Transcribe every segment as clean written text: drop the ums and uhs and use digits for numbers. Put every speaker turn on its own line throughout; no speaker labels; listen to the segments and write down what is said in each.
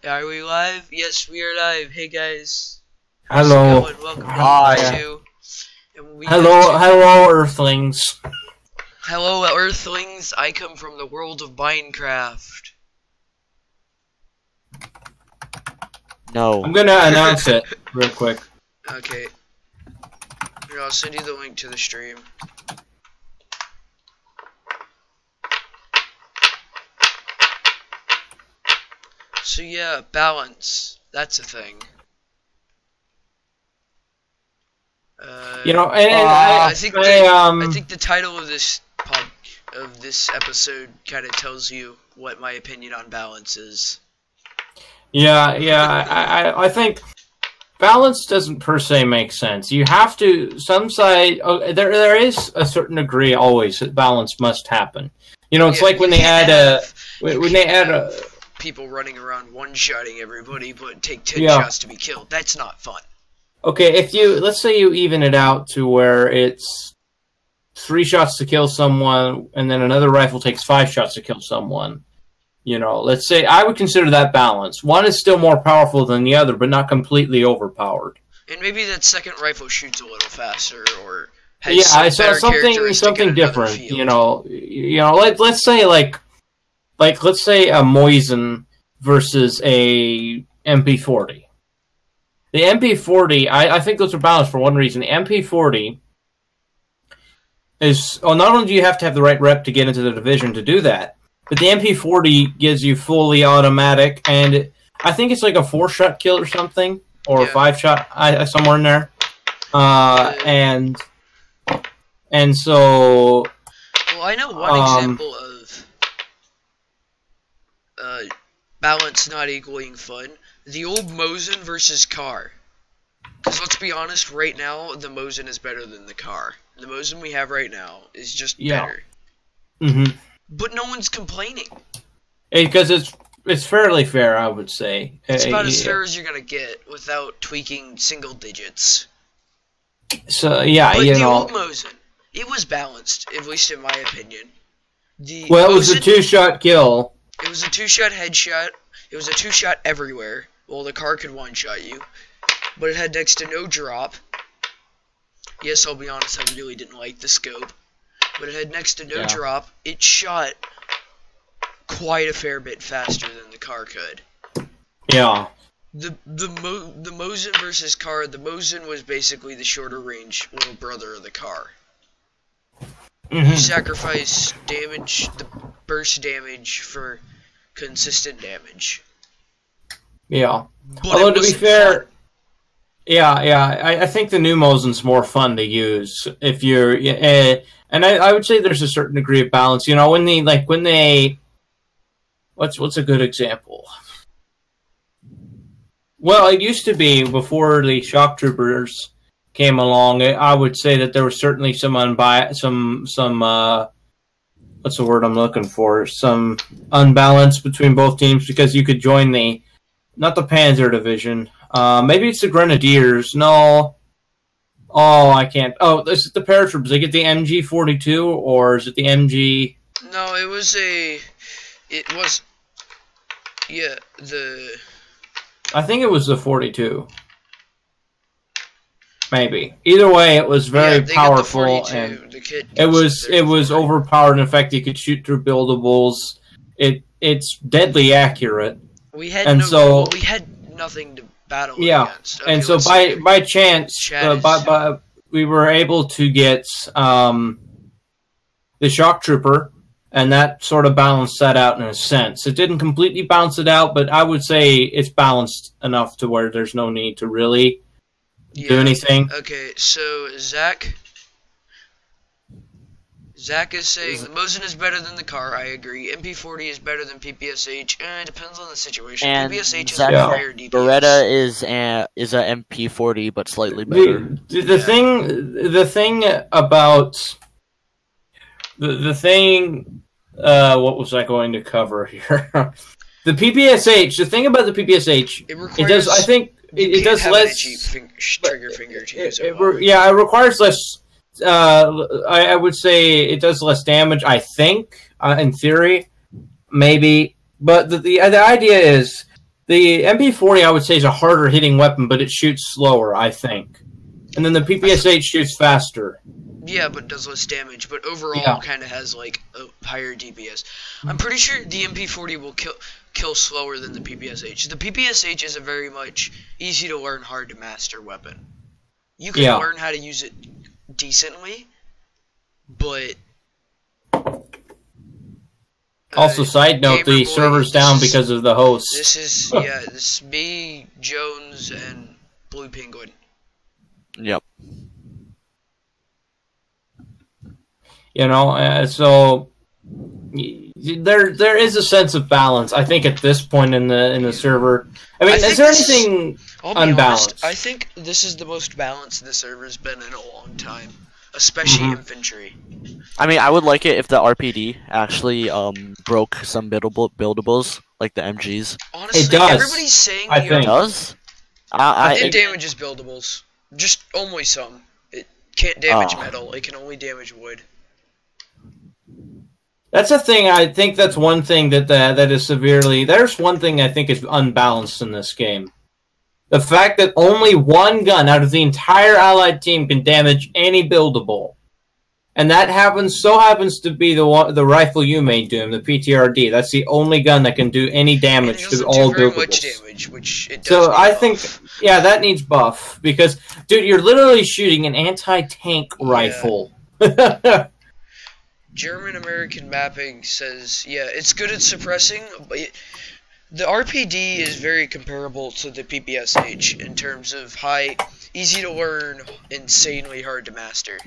Are we live? Yes, we are live. Hey guys.
Hello.
Welcome
Hi.
to
Hello, Earthlings.
Hello, Earthlings. I come from the world of Minecraft.
No.
I'm gonna announce it real quick.
Okay. Here, I'll send you the link to the stream. So yeah, balance. That's a thing.
I
think the title of this episode kind of tells you what my opinion on balance is.
I think balance doesn't per se make sense. You have to there is a certain degree always that balance must happen. You know, it's like when they add
people running around one-shotting everybody, but take 10 shots to be killed. That's not fun.
Okay, let's say you even it out to where it's 3 shots to kill someone, and then another rifle takes 5 shots to kill someone. You know, let's say I would consider that balance. One is still more powerful than the other, but not completely overpowered.
And maybe that second rifle shoots a little faster, or has
something different. You know, let's say let's say a Mosin versus a MP40. The MP40, I think those are balanced for one reason. The MP40 is, not only do you have to have the right rep to get into the division to do that, but the MP40 gives you fully automatic, and I think it's like a 4-shot kill or something, or a 5-shot, somewhere in there. And so...
Well, I know one example of balance not equaling fun. The old Mosin versus car. Because let's be honest, right now, the Mosin is better than the car. The Mosin we have right now is just better.
Mm-hmm.
But no one's complaining.
Because it's fairly fair, I would say.
It's about as fair as you're going to get without tweaking single digits.
So, yeah,
but the old Mosin, it was balanced, at least in my opinion.
It was a 2-shot kill.
It was a 2-shot headshot. It was a 2-shot everywhere. Well, the car could 1-shot you. But it had next to no drop. Yes, I'll be honest, I really didn't like the scope. But it had next to no drop. It shot quite a fair bit faster than the car could.
Yeah.
The Mosin versus car, the Mosin was basically the shorter range little brother of the car.
Mm-hmm.
You sacrifice damage, the burst damage, for consistent damage.
Yeah.
But
although to be fair, fun. I think the new Mosin's more fun to use if you're, and I would say there's a certain degree of balance. You know, when they, what's a good example? Well, it used to be before the shock troopers came along. I would say that there was certainly some what's the word I'm looking for? Some unbalance between both teams, because you could join not the Panzer Division. Maybe it's the Grenadiers. No. Oh, I can't. Oh, this is the paratroopers. They get the MG-42, or is it the MG?
No,
I think it was the 42. Maybe. Either way, it was very powerful, and it was overpowered. In fact, you could shoot through buildables. It's deadly accurate.
We had we had nothing to battle against. Okay,
and so by chance, we were able to get the shock trooper, and that sort of balanced that out in a sense. It didn't completely balance it out, but I would say it's balanced enough to where there's no need to really do anything.
Okay, so Zach is saying the Mosin is better than the car. I agree. MP40 is better than PPSH. It depends on the situation.
And
PPSH is a higher DPS.
Beretta is a MP40, but slightly better.
The thing about the thing. What was I going to cover here? The PPSH. The thing about the PPSH, it does. I think it does less.
Trigger finger to use it.
It requires less. I would say it does less damage. I think, in theory, maybe. But the idea is The MP40, I would say, is a harder hitting weapon, but it shoots slower, I think. And then the PPSH shoots faster.
Yeah, but does less damage. But overall, kind of has like a higher DPS. I'm pretty sure the MP40 will kill slower than the PPSH. The PPSH is a very much easy to learn, hard to master weapon. You can learn how to use it decently, but
also, side note, the server's down because of the host.
This is this is me, Jones, and Blue Penguin.
Yep.
You know, so there is a sense of balance, I think, at this point in the server. I mean, is there anything unbalanced?
Honest, I think this is the most balanced the server's been in a long time, especially infantry.
I mean, I would like it if the RPD actually broke some buildables, like the MGs.
Honestly,
it does.
Everybody's saying
it does.
It damages buildables, just only some. It can't damage metal. It can only damage wood.
That's a thing. I think that's one thing that is severely. There's one thing I think is unbalanced in this game. The fact that only one gun out of the entire allied team can damage any buildable, and that happens to be the rifle you made, Doom, the PTRD. That's the only gun that can do any damage to all buildables.
Much damage, which it does.
So I think, that needs buff because, dude, you're literally shooting an anti-tank rifle.
German-American mapping says, it's good at suppressing, but the RPD is very comparable to the PPSH in terms of high, easy to learn, insanely hard to master.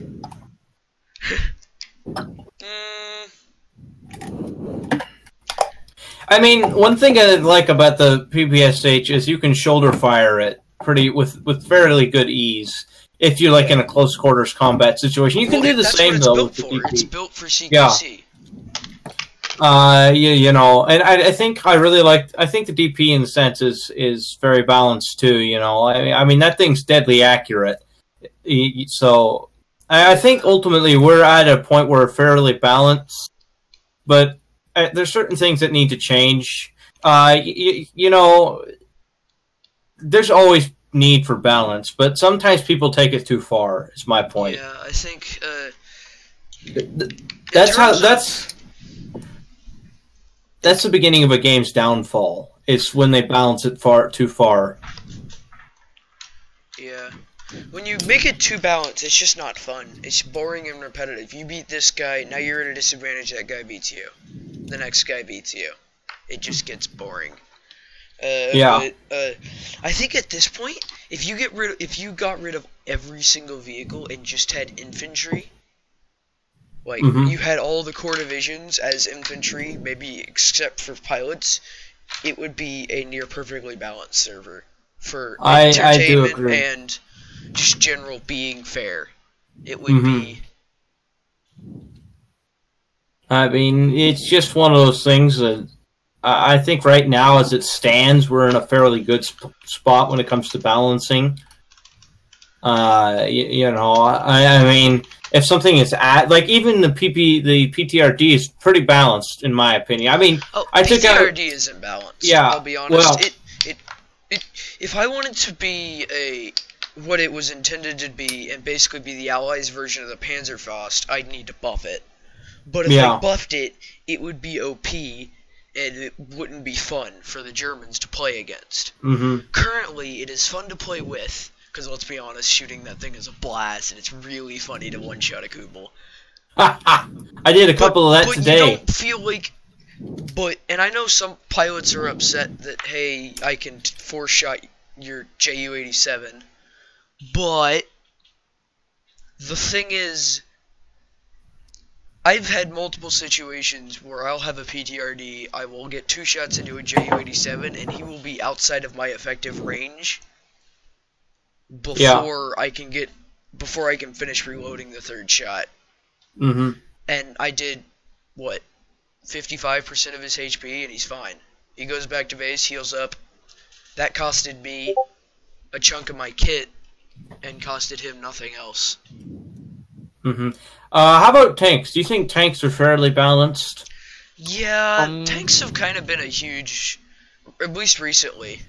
I mean, one thing I like about the PPSH is you can shoulder fire it with fairly good ease. If you're like in a close quarters combat situation, you can do the same though with the DP.
It's built for CQC.
You know, and I think I really like. I think the DP in a sense is very balanced too. You know, I mean that thing's deadly accurate. So I think ultimately we're at a point where we're fairly balanced, but there's certain things that need to change. You know, there's always need for balance, but sometimes people take it too far. Is my point.
Yeah, I think
that's the beginning of a game's downfall. It's when they balance it too far.
Yeah, when you make it too balanced, it's just not fun. It's boring and repetitive. You beat this guy, now you're at a disadvantage. That guy beats you. The next guy beats you. It just gets boring. But, I think at this point, if you got rid of every single vehicle and just had infantry, like you had all the core divisions as infantry, maybe except for pilots, it would be a near perfectly balanced server for entertainment and just general being fair. It would be.
I mean, it's just one of those things that. I think right now, as it stands, we're in a fairly good spot when it comes to balancing. You know, I mean, if something is like even the PTRD is pretty balanced in my opinion. I mean,
PTRD isn't balanced.
Yeah,
I'll be honest. If I wanted to be what it was intended to be and basically be the Allies' version of the Panzerfaust, I'd need to buff it. But if I buffed it, it would be OP. And it wouldn't be fun for the Germans to play against. Currently, it is fun to play with, because let's be honest, shooting that thing is a blast, and it's really funny to one-shot a Kubel.
I did a couple of that today.
You don't feel like... And I know some pilots are upset that, hey, I can four-shot your Ju-87, but the thing is... I've had multiple situations where I'll have a PTRD, I will get 2 shots into a Ju-87, and he will be outside of my effective range before I can finish reloading the 3rd shot. And I did, 55% of his HP, and he's fine. He goes back to base, heals up. That costed me a chunk of my kit, and costed him nothing else.
How about tanks? Do you think tanks are fairly balanced?
Yeah, tanks have kind of been a huge At least recently.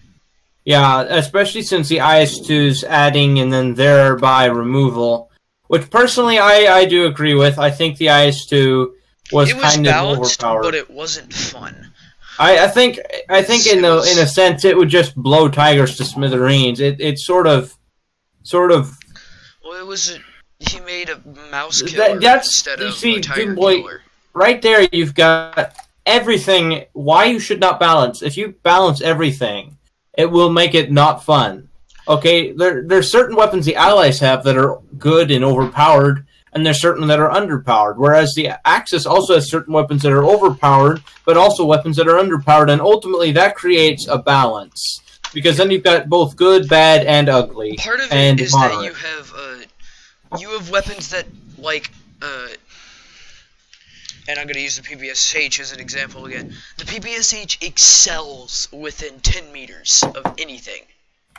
Yeah, especially since the IS-2's adding and then thereby removal, which personally I do agree with. I think the IS-2 was kind of overpowered,
but it wasn't fun.
I think in a sense it would just blow Tigers to smithereens. It sort of.
Well, it was he made a mouse killer instead of a tiger killer.
Right there, you've got everything. Why you should not balance? If you balance everything, it will make it not fun. Okay, there's certain weapons the Allies have that are good and overpowered, and there's certain that are underpowered. Whereas the Axis also has certain weapons that are overpowered, but also weapons that are underpowered, and ultimately that creates a balance. Because then you've got both good, bad, and ugly.
Part of it is that you have weapons that, like, and I'm going to use the PPSH as an example again. The PPSH excels within 10 meters of anything.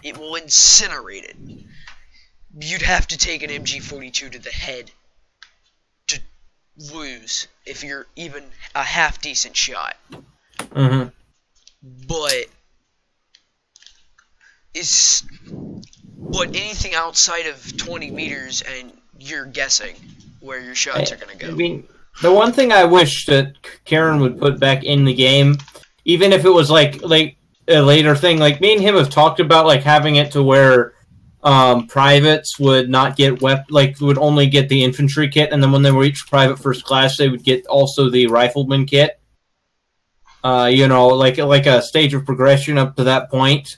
It will incinerate it. You'd have to take an MG42 to the head to lose if you're even a half-decent shot.
Mm-hmm.
But anything outside of 20 meters and you're guessing where your shots are going to go.
I mean, the one thing I wish that Karen would put back in the game, even if it was like a later thing, like me and him have talked about like having it to where privates would not get would only get the infantry kit, and then when they reach private first class, they would get also the rifleman kit. You know, like a stage of progression up to that point.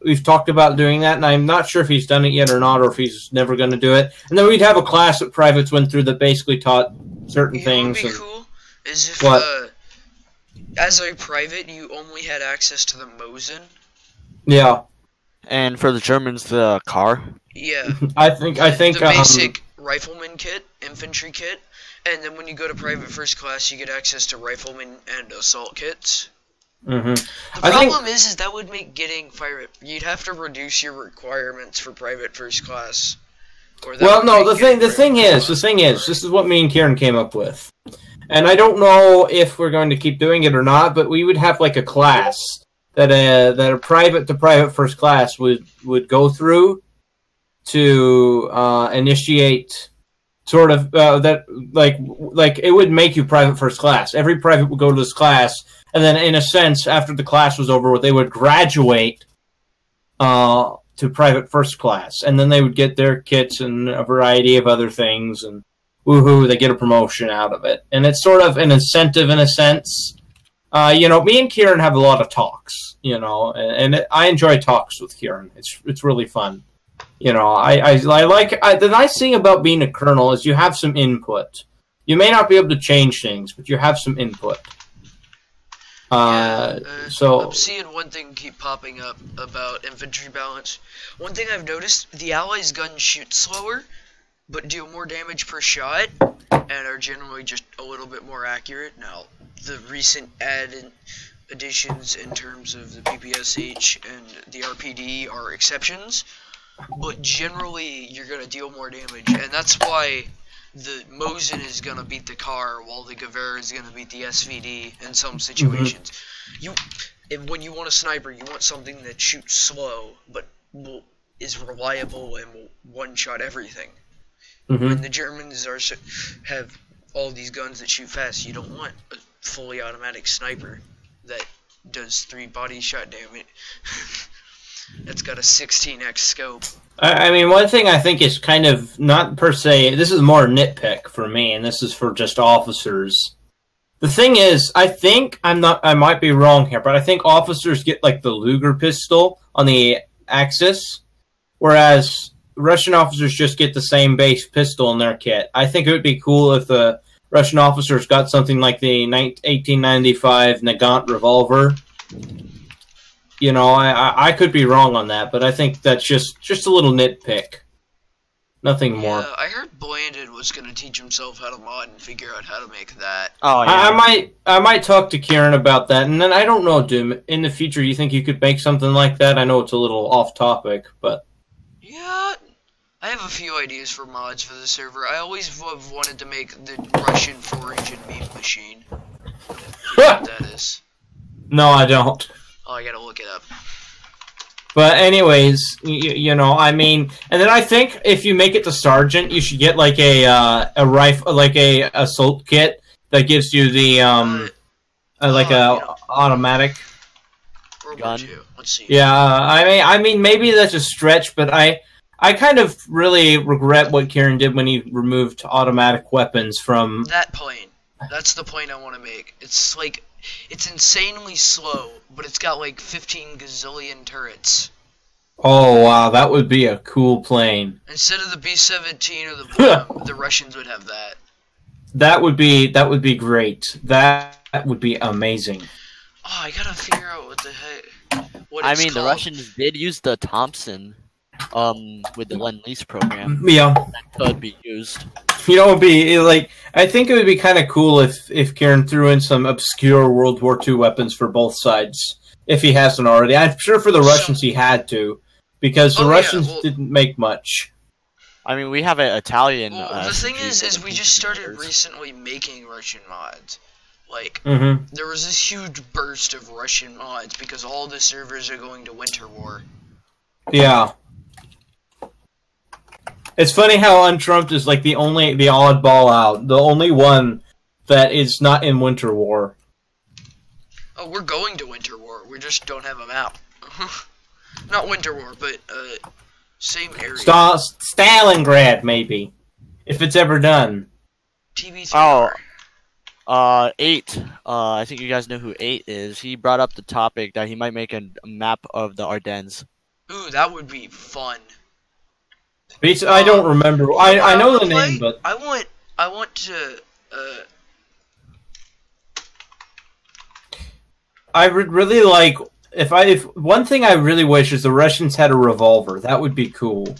We've talked about doing that, and I'm not sure if he's done it yet or not, or if he's never going to do it. And then we'd have a class that privates went through that basically taught certain things.
What would be cool is if, as a private, you only had access to the Mosin.
Yeah.
And for the Germans, the car.
Yeah.
I think
the basic rifleman kit, infantry kit, and then when you go to private first class, you get access to rifleman and assault kits.
Mm-hmm.
The problem is that would make getting private. You'd have to reduce your requirements for private first class.
Well, no. The thing is, this is what me and Kieran came up with, and I don't know if we're going to keep doing it or not. But we would have like a class that a private to private first class would go through to initiate. Sort of that like it would make you private first class. Every private would go to this class, and then in a sense, after the class was over, they would graduate to private first class, and then they would get their kits and a variety of other things, and woohoo, they get a promotion out of it. And it's sort of an incentive in a sense. You know, me and Kieran have a lot of talks. You know, and I enjoy talks with Kieran. It's really fun. You know, the nice thing about being a colonel is you have some input. You may not be able to change things, but you have some input. So
I'm seeing one thing keep popping up about infantry balance. One thing I've noticed, the Allies' guns shoot slower, but do more damage per shot, and are generally just a little bit more accurate. Now, the recent additions in terms of the PPSH and the RPD are exceptions. But generally, you're going to deal more damage, and that's why the Mosin is going to beat the car, while the Gewehr is going to beat the SVD in some situations. When you want a sniper, you want something that shoots slow, but is reliable and will one-shot everything. When the Germans have all these guns that shoot fast, you don't want a fully automatic sniper that does 3 body shot damage. It's got a 16x scope.
I mean, one thing I think is kind of not per se. This is more nitpick for me, and this is for just officers. The thing is, I think I might be wrong here, but I think officers get like the Luger pistol on the Axis, whereas Russian officers just get the same base pistol in their kit. I think it would be cool if the Russian officers got something like the 1895 Nagant revolver. You know, I could be wrong on that, but I think that's just a little nitpick. Nothing more.
I heard Blandon was going to teach himself how to mod and figure out how to make that.
Oh, yeah.
I might talk to Kieran about that, and then I don't know, Doom. In the future, you think you could make something like that? I know it's a little off topic, but
yeah, I have a few ideas for mods for the server. I always have wanted to make the Russian 4-engine beam machine. You know what that is?
No, I don't.
Oh, I gotta look it up.
But anyways, you know, I mean, and then I think if you make it to sergeant, you should get like a rifle, like a assault kit that gives you the automatic
gun. Let's see.
Yeah, I mean, maybe that's a stretch, but I kind of really regret what Kieran did when he removed automatic weapons from
that plane. That's the plane I want to make. It's like, it's insanely slow, but it's got like 15 gazillion turrets.
Oh wow, that would be a cool plane.
Instead of the B-17 or the Bloom, the Russians would have that.
That would be great. That would be amazing.
Oh, I gotta figure out what the heck.
The Russians did use the Thompson, with the Lend-Lease program.
Yeah,
that could be used.
You know, it'd be like, I think it would be kind of cool if Kieran threw in some obscure World War II weapons for both sides, if he hasn't already. I'm sure for the Russians he had to, because the Russians didn't make much.
I mean, we have an Italian.
Well, the thing is we just started recently making Russian mods. Like, there was this huge burst of Russian mods because all the servers are going to Winter War.
Yeah. It's funny how unTRUMPed is like the oddball out, the only one that is not in Winter War.
Oh, we're going to Winter War. We just don't have a map. Not Winter War, but same area.
Stalingrad, maybe, if it's ever done.
TV3.
Oh. 8. I think you guys know who 8 is. He brought up the topic that he might make a map of the Ardennes.
Ooh, that would be fun.
I don't remember. I know the name, but
I want to.
I would really like if one thing I really wish is the Russians had a revolver. That would be cool.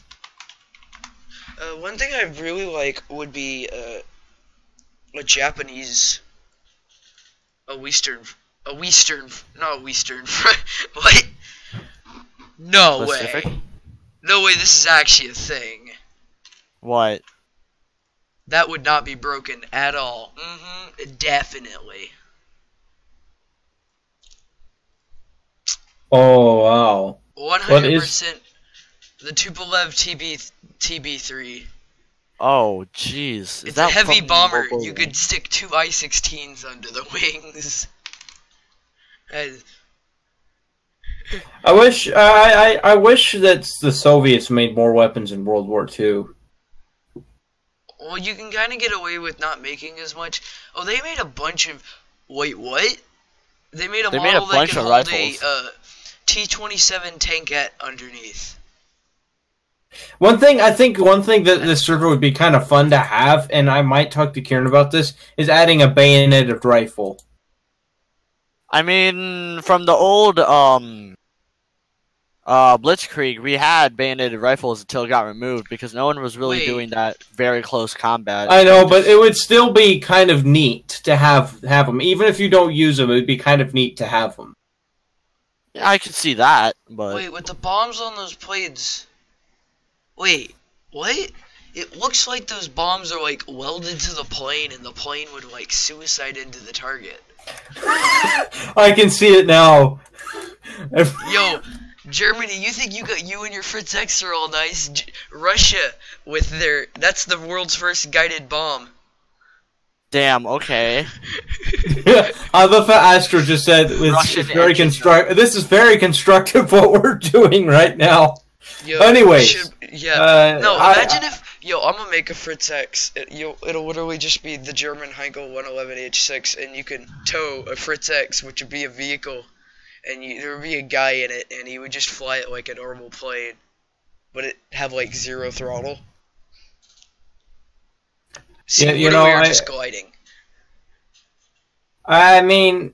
One thing I really like would be a Japanese, not a Western. What? No
Pacific?
way. No way. This is actually a thing.
What?
That would not be broken at all. Definitely.
Oh wow.
100%. The Tupolev TB3.
Oh, jeez.
It's a heavy bomber. You could stick 2 I-16s under the wings.
I wish I wish that the Soviets made more weapons in World War II.
Well, you can kind of get away with not making as much. Oh, they made a bunch of. Wait, what? They made a model that could hold a T-27 tankette underneath.
One thing that this server would be kind of fun to have, and I might talk to Kieran about this, is adding a bayoneted rifle.
I mean, from the old Blitzkrieg, we had bayoneted rifles until it got removed because no one was really doing that very close combat.
I know, but it would still be kind of neat to have them. Even if you don't use them, it would be kind of neat to have them.
Yeah, I could see that, but...
Wait, with the bombs on those plates... Wait, what? It looks like those bombs are, like, welded to the plane, and the plane would, like, suicide into the target.
I can see it now.
Yo, Germany, you think you and your Fritz X are all nice? Russia, with their... That's the world's first guided bomb.
Damn, okay.
I love how Astro just said this is very constructive what we're doing right now.
Yo,
anyways.
Imagine if... Yo, I'm gonna make a Fritz X. It'll literally just be the German Heinkel 111H6, and you can tow a Fritz X, which would be a vehicle, and there would be a guy in it, and he would just fly it like a normal plane, but it have like 0 throttle. See, we're just gliding.
I mean,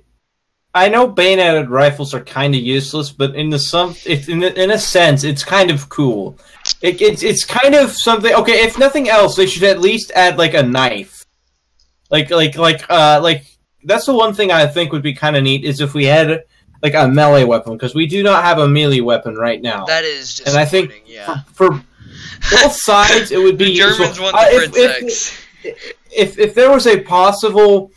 I know bayoneted rifles are kind of useless, but in a sense, it's kind of cool. It's kind of something. Okay, if nothing else, they should at least add like a knife. Like that's the one thing I think would be kind of neat is if we had like a melee weapon, because we do not have a melee weapon right now.
That is disappointing.
And I think for both sides, it would be
the Germans want the Fritz X.
If there was a possible,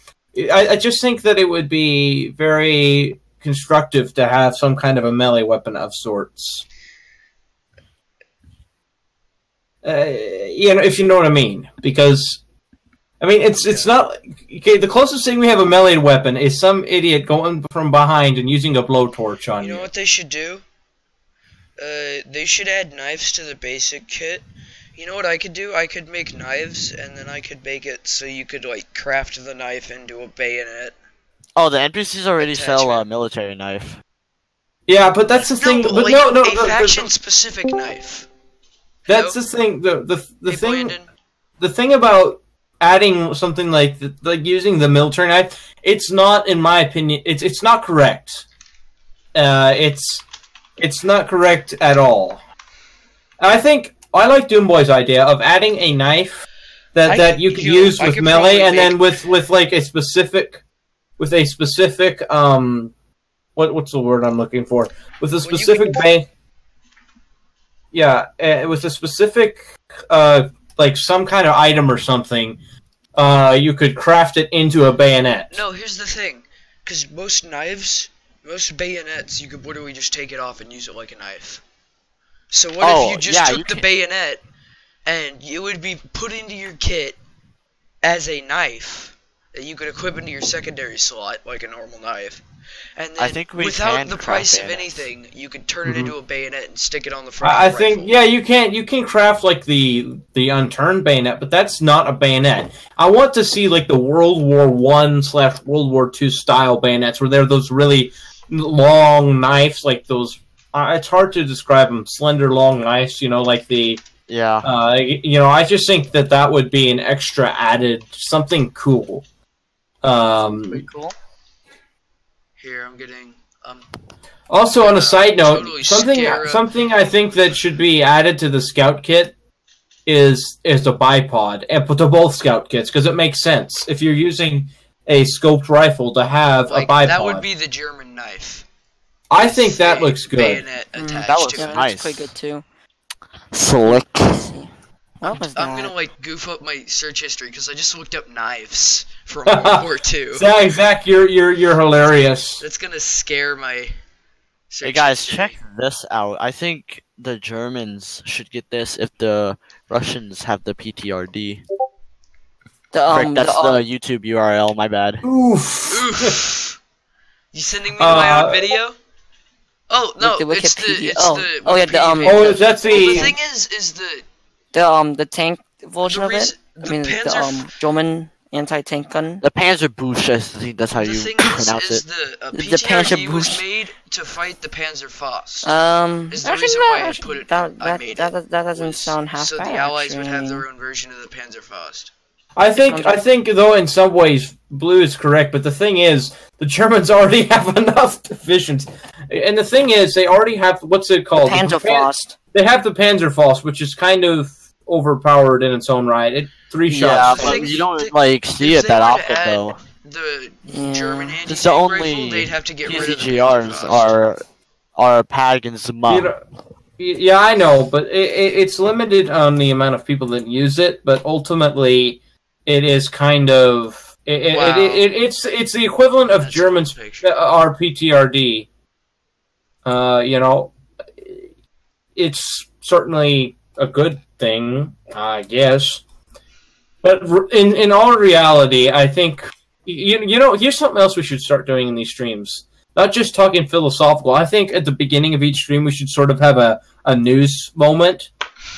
I just think that it would be very constructive to have some kind of a melee weapon of sorts. If you know what I mean, because I mean it's not okay. The closest thing we have a melee weapon is some idiot going from behind and using a blowtorch on you.
You know what they should do? They should add knives to the basic kit. You know what I could do? I could make knives, and then I could make it so you could like craft the knife into a bayonet.
Oh, the NPCs already sell a military knife.
Yeah, but that's the thing.
But
like,
no, a faction-specific knife.
That's the thing. The thing about adding something like using the military knife, it's not, in my opinion, it's not correct. It's not correct at all. I think I like Doomboy's idea of adding a knife that you could use with melee, and then with like a specific what's the word I'm looking for? With a specific with a specific like some kind of item or something, you could craft it into a bayonet.
No, here's the thing, because most bayonets, you could literally just take it off and use it like a knife. So what if you just took the bayonet and it would be put into your kit as a knife that you could equip into your secondary slot like a normal knife, and then without the price of anything, you could turn it into a bayonet and stick it on the front.
I think you can craft like the unturned bayonet, but that's not a bayonet. I want to see like the World War I/World War II style bayonets, where they're those really long knives, like those. It's hard to describe them. Slender, long knives, like the...
Yeah.
I just think that would be an extra added... something cool.
Pretty cool.
Here, I'm getting...
also, on a side note, something I think that should be added to the scout kit is a bipod. And to both scout kits, because it makes sense. If you're using a scoped rifle to have a bipod...
That would be the German knife.
I think that looks good.
That looks nice.
That's pretty good too.
Slick.
What was that?
I'm gonna goof up my search history because I just looked up knives from World War II.
Zach, you're hilarious.
That's gonna scare my search
Hey guys,
history.
check this out. I think the Germans should get this if the Russians have the PTRD. That's the YouTube URL. My bad.
Oof. You sending me my own video? Oh no, it's the
that's the.
The thing is
the tank version of it. I mean the German anti-tank gun.
The Panzerbusch, I think that's how you pronounce it.
The PTRD was made to fight the Panzerfaust. Is the reason why I put it.
That doesn't sound half bad.
So the Allies would have their own version of the Panzerfaust.
I think though in some ways Blue is correct, but the thing is the Germans already have enough divisions, and the thing is they already have what's it called?
Panzerfaust.
They have the Panzerfaust, which is kind of overpowered in its own right. 3 shots.
Yeah, but you don't see it that often though.
The German anti-tank
the only
rifle, they'd have to get rid of the
PZGRs are Pagan's mom.
Yeah, I know, but it's limited on the amount of people that use it. But ultimately, it is kind of it's the equivalent of German's RPTRD. It's certainly a good thing, I guess. But in all reality, I think here's something else we should start doing in these streams. Not just talking philosophical. I think at the beginning of each stream we should sort of have a news moment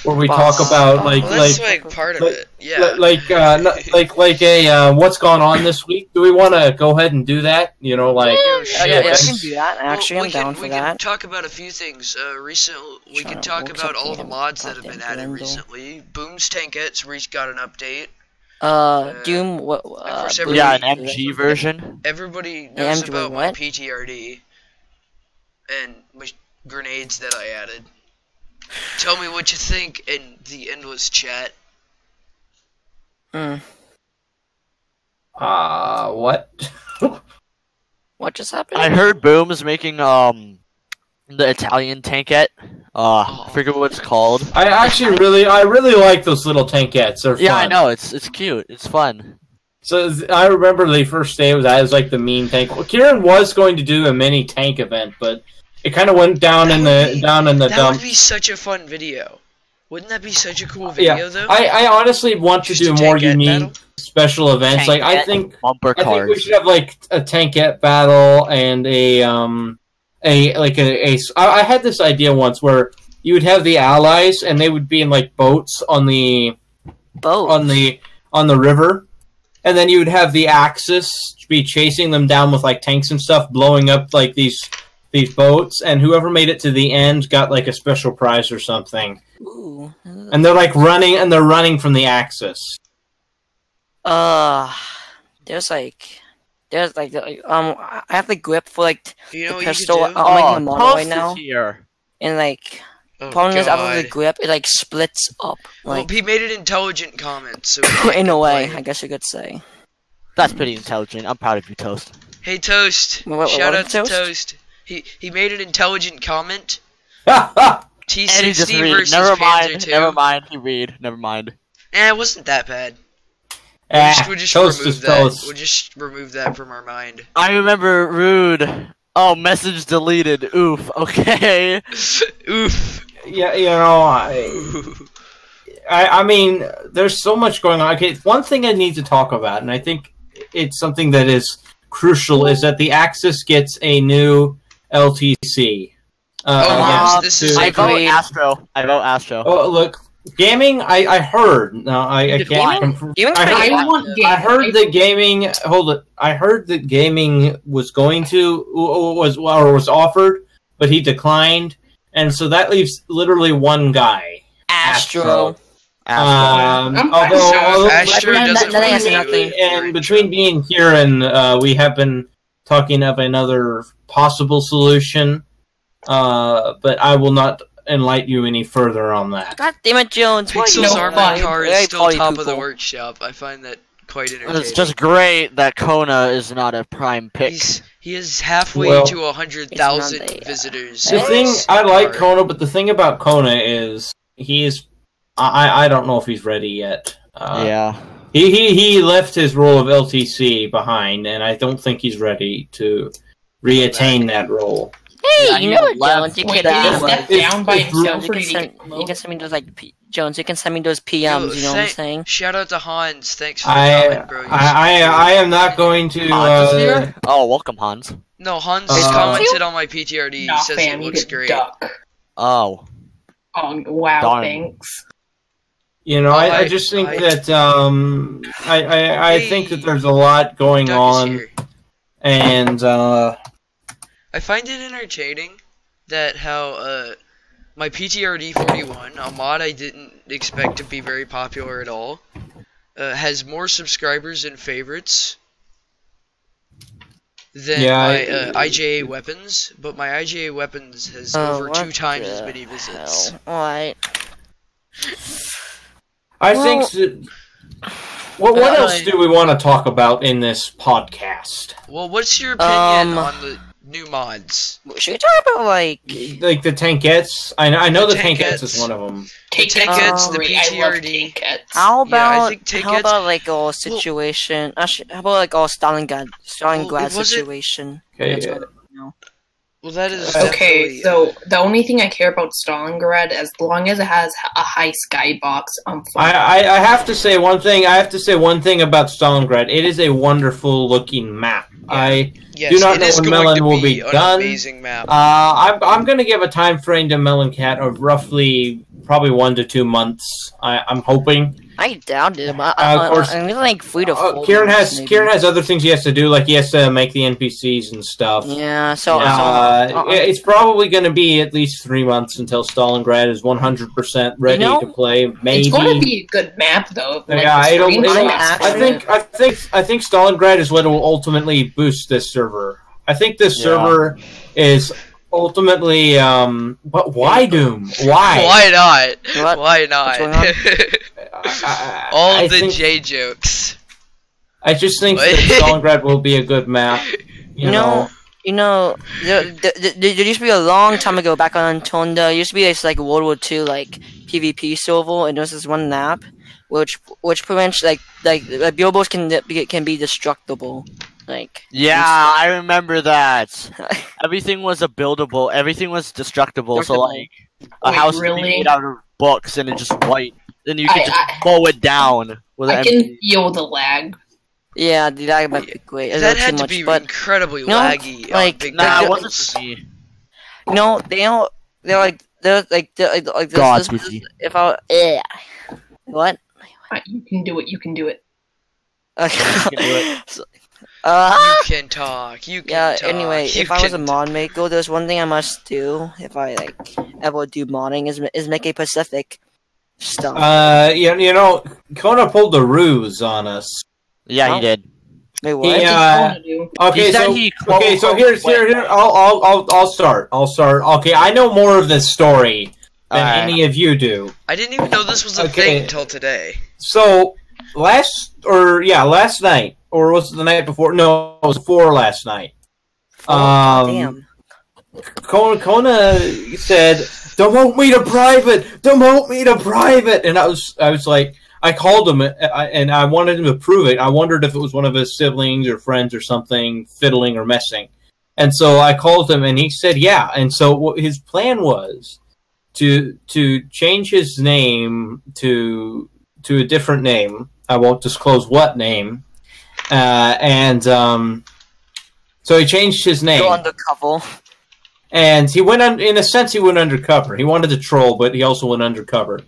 where we talk about
that's part of it. Yeah.
Like a what's gone on this week. Do we want to go ahead and do that?
Yeah, I can do that. Actually, I'm down for that.
We can talk about a few things. Recently, we can talk about all the mods that have been added recently. Boom's Tankettes got an update.
Doom. What?
An MG version.
Everybody knows about my PTRD and my grenades that I added. Tell me what you think in the endless chat.
What?
What just happened?
I heard Boom is making the Italian tankette. I forget what it's called.
I really like those little tankettes. They're fun.
Yeah, I know. It's cute. It's fun.
So I remember the first day was like the meme tank. Well, Kieran was going to do a mini tank event, but it kind of went down in the dump.
That would be such a fun video. Wouldn't that be such a cool video, though?
I honestly want to do more unique special events. Like I think we should have like a tankette battle and I had this idea once where you would have the allies and they would be in like boats on the river, and then you would have the Axis be chasing them down with like tanks and stuff, blowing up like these boats, and whoever made it to the end got like a special prize or something.
Ooh.
And they're like running from the Axis.
I have the grip for like the pistol. I'm like in the model right now, and like problem is out of the grip, it like splits up.
Like, well, he made it intelligent comments, so
in a way, I guess you could say.
That's pretty intelligent. I'm proud of you, Toast.
Hey, Toast. Shout out to Toast. He made an intelligent comment. T60 versus Panzer 2.
Never mind. He read. Never mind.
It wasn't that bad. We'll just remove that. We'll just remove that from our mind.
I remember Rude. Oh, message deleted. Oof. Okay.
Oof.
Yeah, you know, I mean, there's so much going on. Okay, one thing I need to talk about, and I think it's something that is crucial, is that the Axis gets a new LTC.
I vote Astro.
Oh, look, gaming. I heard. No, I can't. I heard that gaming. Hold it. I heard that gaming was going to was offered, but he declined, and so that leaves literally one guy.
Astro.
Although Astro doesn't
nothing.
And between me and Kieran, we have been talking of another possible solution. But I will not enlighten you any further on that.
God damn it, Jones!
Pixel's armored car is still top of the workshop. I find that quite entertaining.
It's just great that Kona is not a prime pick.
He is halfway to 100,000 visitors.
The thing I like Kona, but the thing about Kona is I don't know if he's ready yet.
Yeah.
He left his role of LTC behind, and I don't think he's ready to reattain that role.
Hey, you know what, Jones? You can
step down by himself.
You can send me those Jones. You can send me those PMs. You know what I'm saying?
Shout out to Hans. Thanks for the comment, bro.
I am not going to.
Hans is here? Oh, welcome, Hans.
No, Hans commented on my PTRD. He says it looks great.
Oh.
Oh wow! Darn. Thanks.
You know, I just think that I think that there's a lot going on, and
I find it entertaining that how my PTRD 41, a mod I didn't expect to be very popular at all, has more subscribers and favorites than my IJA weapons, but my IJA weapons has over 2 times as many visits.
Alright.
I think that, what else do we want to talk about in this podcast?
Well, what's your opinion on the new mods?
Should we talk about like
the tankettes? I know the tankettes is one of them.
Tankettes, the PTRD.
How about like a situation? Actually, how about like a Stalingrad situation?
Okay.
Well, that is
okay. So the only thing I care about Stalingrad, as long as it has a high skybox, I'm fine.
I have to say one thing. I have to say one thing about Stalingrad. It is a wonderful looking map. Yeah. I do not know when Melon will be done.
Amazing map.
I'm going to give a time frame to Melon Cat of roughly probably 1 to 2 months. I'm hoping.
I doubt it. Of course, I'm like 3 to 4.
Kieran has other things he has to do, like he has to make the NPCs and stuff.
Yeah, so
it's probably going to be at least 3 months until Stalingrad is 100% ready to play. Maybe
it's going to be a good map, though.
Like, I think Stalingrad is what will ultimately boost this server. I think this server is ultimately, but why Doom? Why?
Why not?
What?
Why not? All the J jokes.
I just think that Stalingrad will be a good map. You know,
there used to be a long time ago back on Tonda. There used to be this like World War II like PvP server, and there was this one map which prevents like buildings can be destructible. Like
I remember that. Everything was buildable. Everything was destructible. So like a house would be made out of books and it's just white. Then you can just mow it down.
I can feel the lag.
Yeah, the lag might be great.
That had to be incredibly laggy.
Like
it wasn't for me.
They're like this. If I what?
You can do it. You can do it.
Okay.
You can do it.
You can talk. You can talk.
Anyway, if I was a mod maker, there's one thing I must do if I ever do modding is make a Pacific stuff.
Kona pulled the ruse on us.
Yeah, he did.
Wait, what?
So here. I'll start. Okay, I know more of this story than any of you do.
I didn't even know this was a thing until today.
So last night, or was it the night before? No, it was before last night.
Damn.
Kona said, "Demote me to private. Demote me to private." And I was like, I called him and I wanted him to prove it. I wondered if it was one of his siblings or friends or something fiddling or messing. And so I called him and he said, yeah. And so his plan was to change his name to a different name. I won't disclose what name. So he changed his name.
Go undercover.
And he went in a sense, he went undercover. He wanted to troll, but he also went undercover.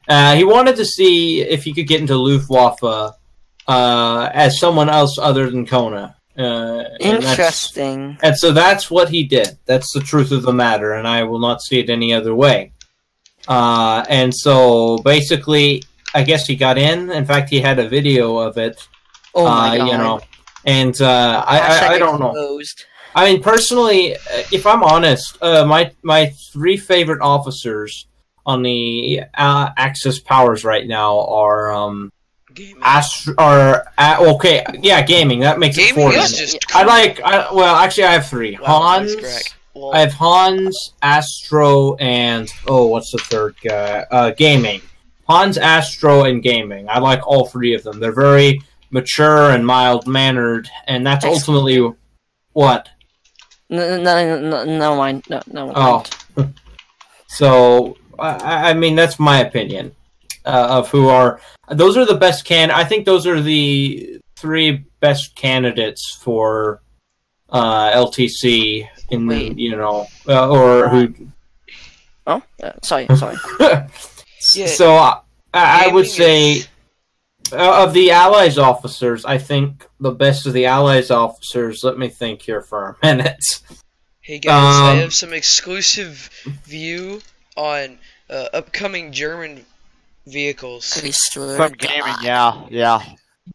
He wanted to see if he could get into Luftwaffe as someone else other than Kona.
Interesting.
And so that's what he did. That's the truth of the matter, and I will not see it any other way. And so basically, I guess he got in. In fact, he had a video of it.
Oh my God.
And I don't know. I mean, personally, if I'm honest, my three favorite officers on the Axis powers right now are
gaming.
Gaming. That makes it four. Actually, I have three.
Wow,
Hans. I have Hans, Astro, and what's the third guy? Gaming. Hans, Astro, and Gaming. I like all three of them. They're very mature and mild-mannered, and that's ultimately what.
No mind. No.
Oh. So. I mean, that's my opinion of who are... Those are the best I think those are the three best candidates for LTC in or who...
Oh, sorry.
So I would say of the Allies officers, I think the best of the Allies officers... Let me think here for a minute.
Hey guys, I have some exclusive view on upcoming German vehicles.
From gaming, yeah.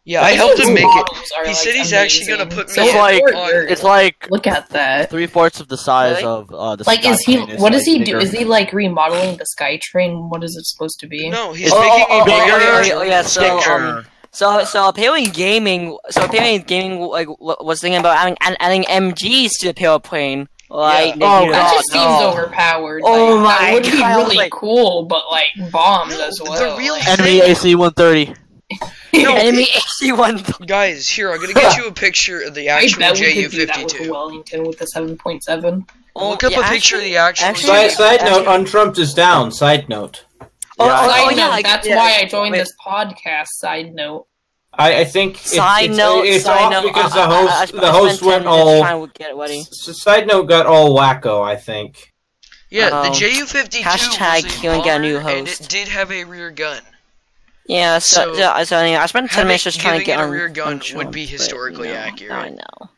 Yeah, I helped him make it. He said he's actually gonna put me.
It's like
look at that.
3/4 of the size of the.
Like, is he? What does he do? Is he like remodeling the SkyTrain? What is it supposed to be?
No, he's making a bigger.
So apparently gaming. Like was thinking about adding MGs to the paraplane. Like,
that just seems overpowered.
Oh
like,
my
that would be really cool, but like bombed as well.
The real
enemy AC-130.
Enemy AC-130.
Guys, here I'm gonna get you a picture of the actual Ju-52.
With Wellington with the 7.7.
Look up a picture of the actual.
Side note: UnTRUMPed is down. Side note.
That's why I joined this podcast. Side note.
I think it's off because the host went all. Side note got all wacko, I think.
Yeah, the Ju-52
was get a new host.
And it did have a rear gun.
Yeah, so anyway, I spent 10 minutes just trying to get
a rear gun would be historically accurate.
I know.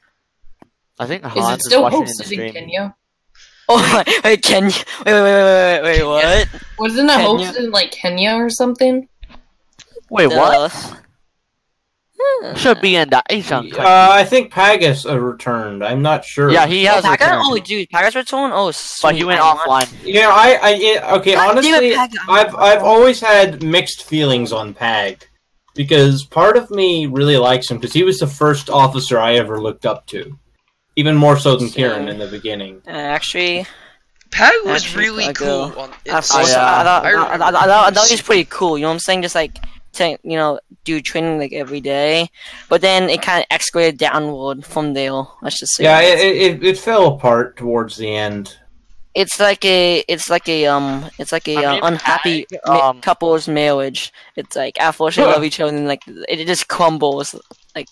I think
Hans is still hosted in Kenya?
Oh, wait, Kenya? Wait, what?
Wasn't it hosted in like Kenya or something?
Wait, what? Should be in the Asian country.
I think Pagas returned. I'm not sure.
Yeah, he has returned.
Oh, dude, Pagas returned? Oh, sweet.
But he went offline.
Okay, honestly, I've always had mixed feelings on Pag. Because part of me really likes him, because he was the first officer I ever looked up to. Even more so than Kieran in the beginning.
Actually...
Pag was really cool.
I thought he was pretty cool, you know what I'm saying? Just like... to do training like every day, but then it kind of escalated downward from there. Let's just say.
Yeah, it fell apart towards the end.
It's like a unhappy couple's marriage. It's like at first they love each other, and like it just crumbles like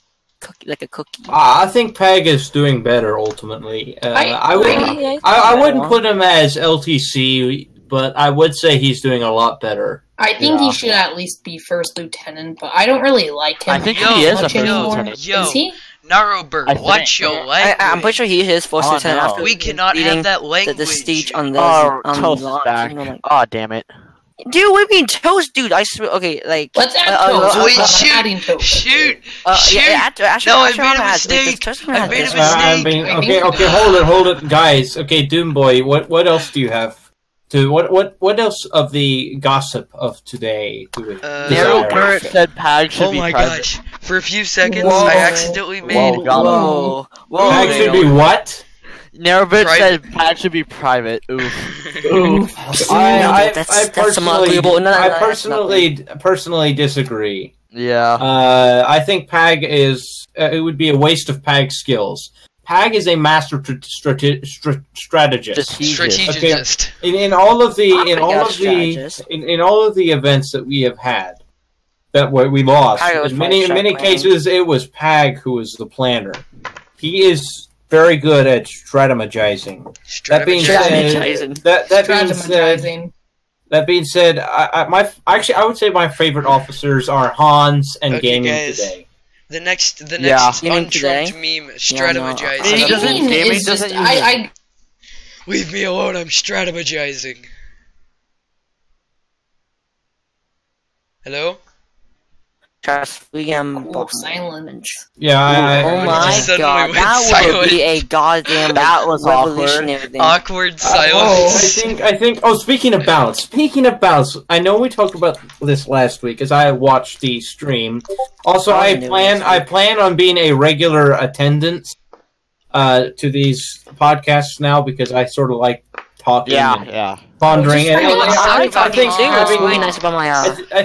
a cookie.
I think Peg is doing better ultimately. I wouldn't put him as LTC, but I would say he's doing a lot better.
I think he should at least be first lieutenant, but I don't really like him.
I think he is a first lieutenant.
Is he?
Narrowbird, watch your language.
I'm pretty sure he is first lieutenant.
No. We cannot have that language.
The speech on this.
Oh, damn it.
Dude, what do you mean toast, dude? I swear. Okay, like
let's add toast.
Shoot!
Yeah,
I made a mistake. I made a mistake.
Okay, hold it, guys. Okay, Doomboy, what else do you have? What else of the gossip of today do we?
Narrowbird said Pag should be private. Oh my gosh!
For a few seconds, I accidentally made.
Whoa!
Pag should be what?
Narrowbird said Pag should be private. Oof.
I personally disagree.
Yeah.
I think Pag is. It would be a waste of Pag's skills. Pag is a master strategist.
Strategist.
Okay. In all of the events that we have had, that we lost. In many cases, it was Pag who was the planner. He is very good at strategizing. That being said, I would say my favorite officers are Hans and Gaming today.
The next untrumped meme, strategizing. Leave me alone, I'm strategizing. Hello?
Silence.
Yeah,
oh my god, that would be a goddamn revolutionary thing.
Awkward silence.
I think. Oh, speaking of balance, I know we talked about this last week as I watched the stream. Also, I plan on being a regular attendance to these podcasts now because I sort of like talking.
Yeah.
Pondering.
I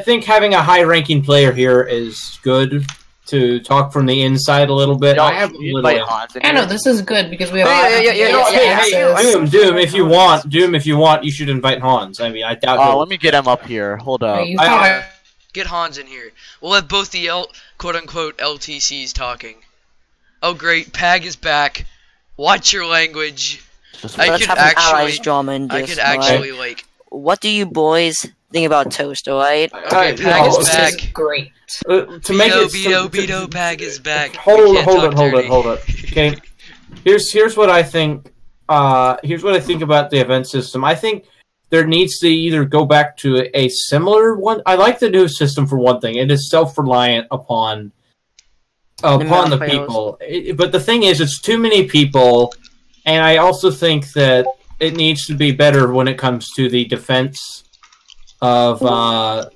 think having a high-ranking player here is good to talk from the inside a little bit. I
know this is good because we have.
Doom, if you want, you should invite Hans. I mean, I doubt.
Oh, let me get him up here. Hold up.
Get Hans in here. We'll have both the quote-unquote LTCs talking. Oh, great! Pag is back. Watch your language. I could actually like.
What do you boys think about toast? Alright.
Okay, Pag is back.
Great.
To make it Beto, Pag is back.
Hold it. Okay. Here's what I think. Here's what I think about the event system. I think there needs to either go back to a similar one. I like the new system for one thing. It is self-reliant upon the people. But the thing is, it's too many people. And I also think that it needs to be better when it comes to the defense of such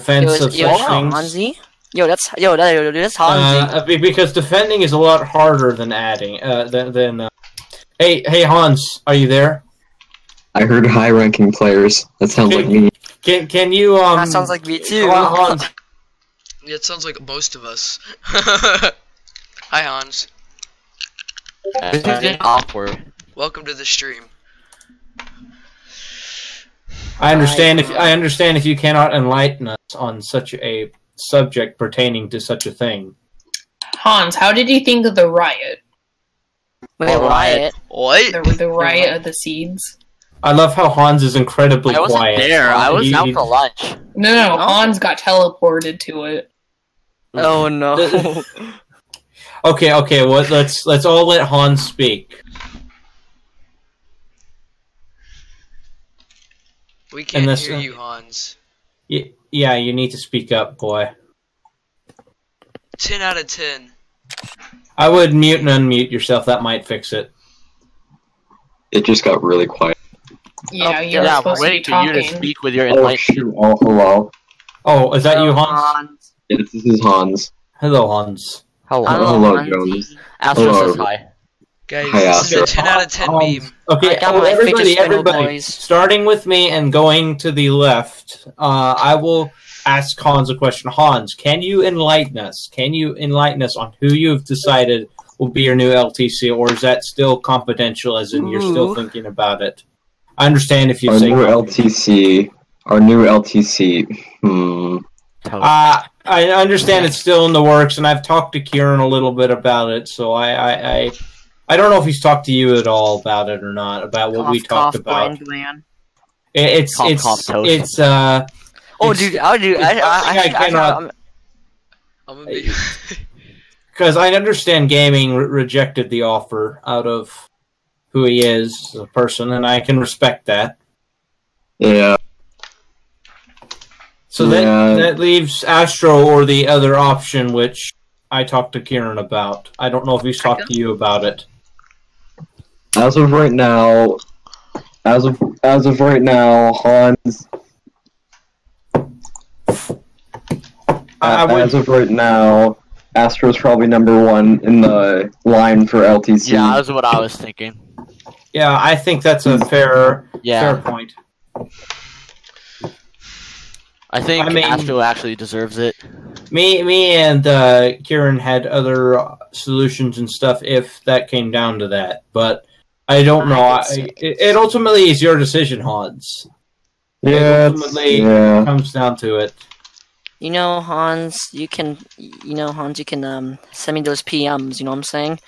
things.
Hansi? That's Hansi.
Because defending is a lot harder than adding. Hey Hans, are you there?
I heard high-ranking players. That sounds like me.
Can you
That sounds like me too.
Hans. Yeah, it sounds like most of us. Hi Hans.
This is awkward.
Welcome to the stream.
I understand if you cannot enlighten us on such a subject pertaining to such a thing.
Hans, how did you think of the riot?
Wait, riot?
What?
The riot of the seeds.
I love how Hans is incredibly quiet.
I wasn't there. I was out for lunch.
No, Hans got teleported to it.
Oh no.
Okay. Well, let's all let Hans speak.
We can't hear you, Hans.
Yeah, you need to speak up, boy.
10 out of 10.
I would mute and unmute yourself. That might fix it.
It just got really quiet.
Yeah, you're supposed to be talking.
You to speak with your enlightenment.
Oh, hello.
Oh, is that you, Hans?
Yes, this is Hans.
Hello, Hans.
Hello, Jones.
Astro says hi.
Guys,
hi,
this is a 10 out of 10 meme.
Okay, everybody, starting with me and going to the left, I will ask Hans a question. Hans, can you enlighten us? Can you enlighten us on who you've decided will be your new LTC, or is that still confidential, as in you're still thinking about it? I understand if you say...
Our new LTC.
I understand it's still in the works, and I've talked to Kieran a little bit about it, so I don't know if he's talked to you at all about it or not, about what we talked about. It's because I understand gaming rejected the offer out of who he is as a person, and I can respect that.
Yeah.
So that leaves Astro or the other option, which I talked to Kieran about. I don't know if he's talked to you about it.
As of right now, Hans. As of right now, Astro's probably #1 in the line for LTC.
Yeah, that's what I was thinking.
Yeah, I think that's a fair point.
I think Astro actually deserves it.
Me and Kieran had other solutions and stuff if that came down to that, but I don't know. It ultimately is your decision, Hans.
Yeah,
it ultimately comes down to it.
You know, Hans, you can send me those PMs. You know what I'm saying?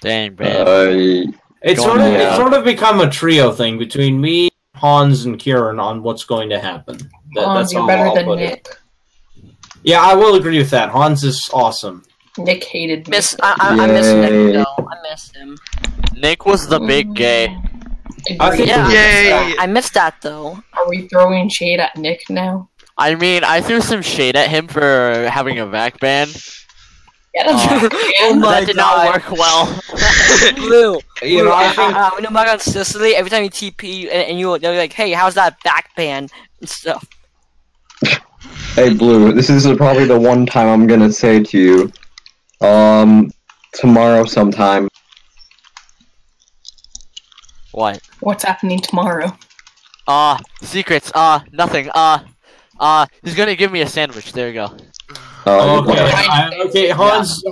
Dang, man.
It's sort of become a trio thing between me, Hans, and Kieran on what's going to happen.
Hans, you're better than Nick.
Yeah, I will agree with that. Hans is awesome.
Nick hated me.
I miss Nick, though. I miss him.
Nick was the big gay.
I missed that, though.
Are we throwing shade at Nick now?
I mean, I threw some shade at him for having a back band.
That did not work well. Blue,
you know, I
know back on Sicily, every time you TP and they'll be like, "Hey, how's that back band?" and stuff.
Hey, Blue, this is probably the one time I'm gonna say to you, tomorrow sometime.
What?
What's happening tomorrow?
Secrets. Nothing. He's gonna give me a sandwich. There you go.
Okay, Hans,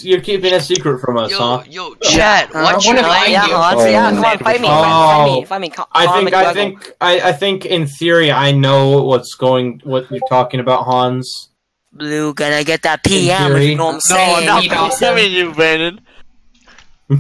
you're keeping a secret from us, huh?
Yo, chat, watch your
Hans, come on, fight me.
I think in theory I know what you're talking about, Hans.
Blue, gotta get that PM, you know what I'm saying?
No, I'm not coming you, Brandon.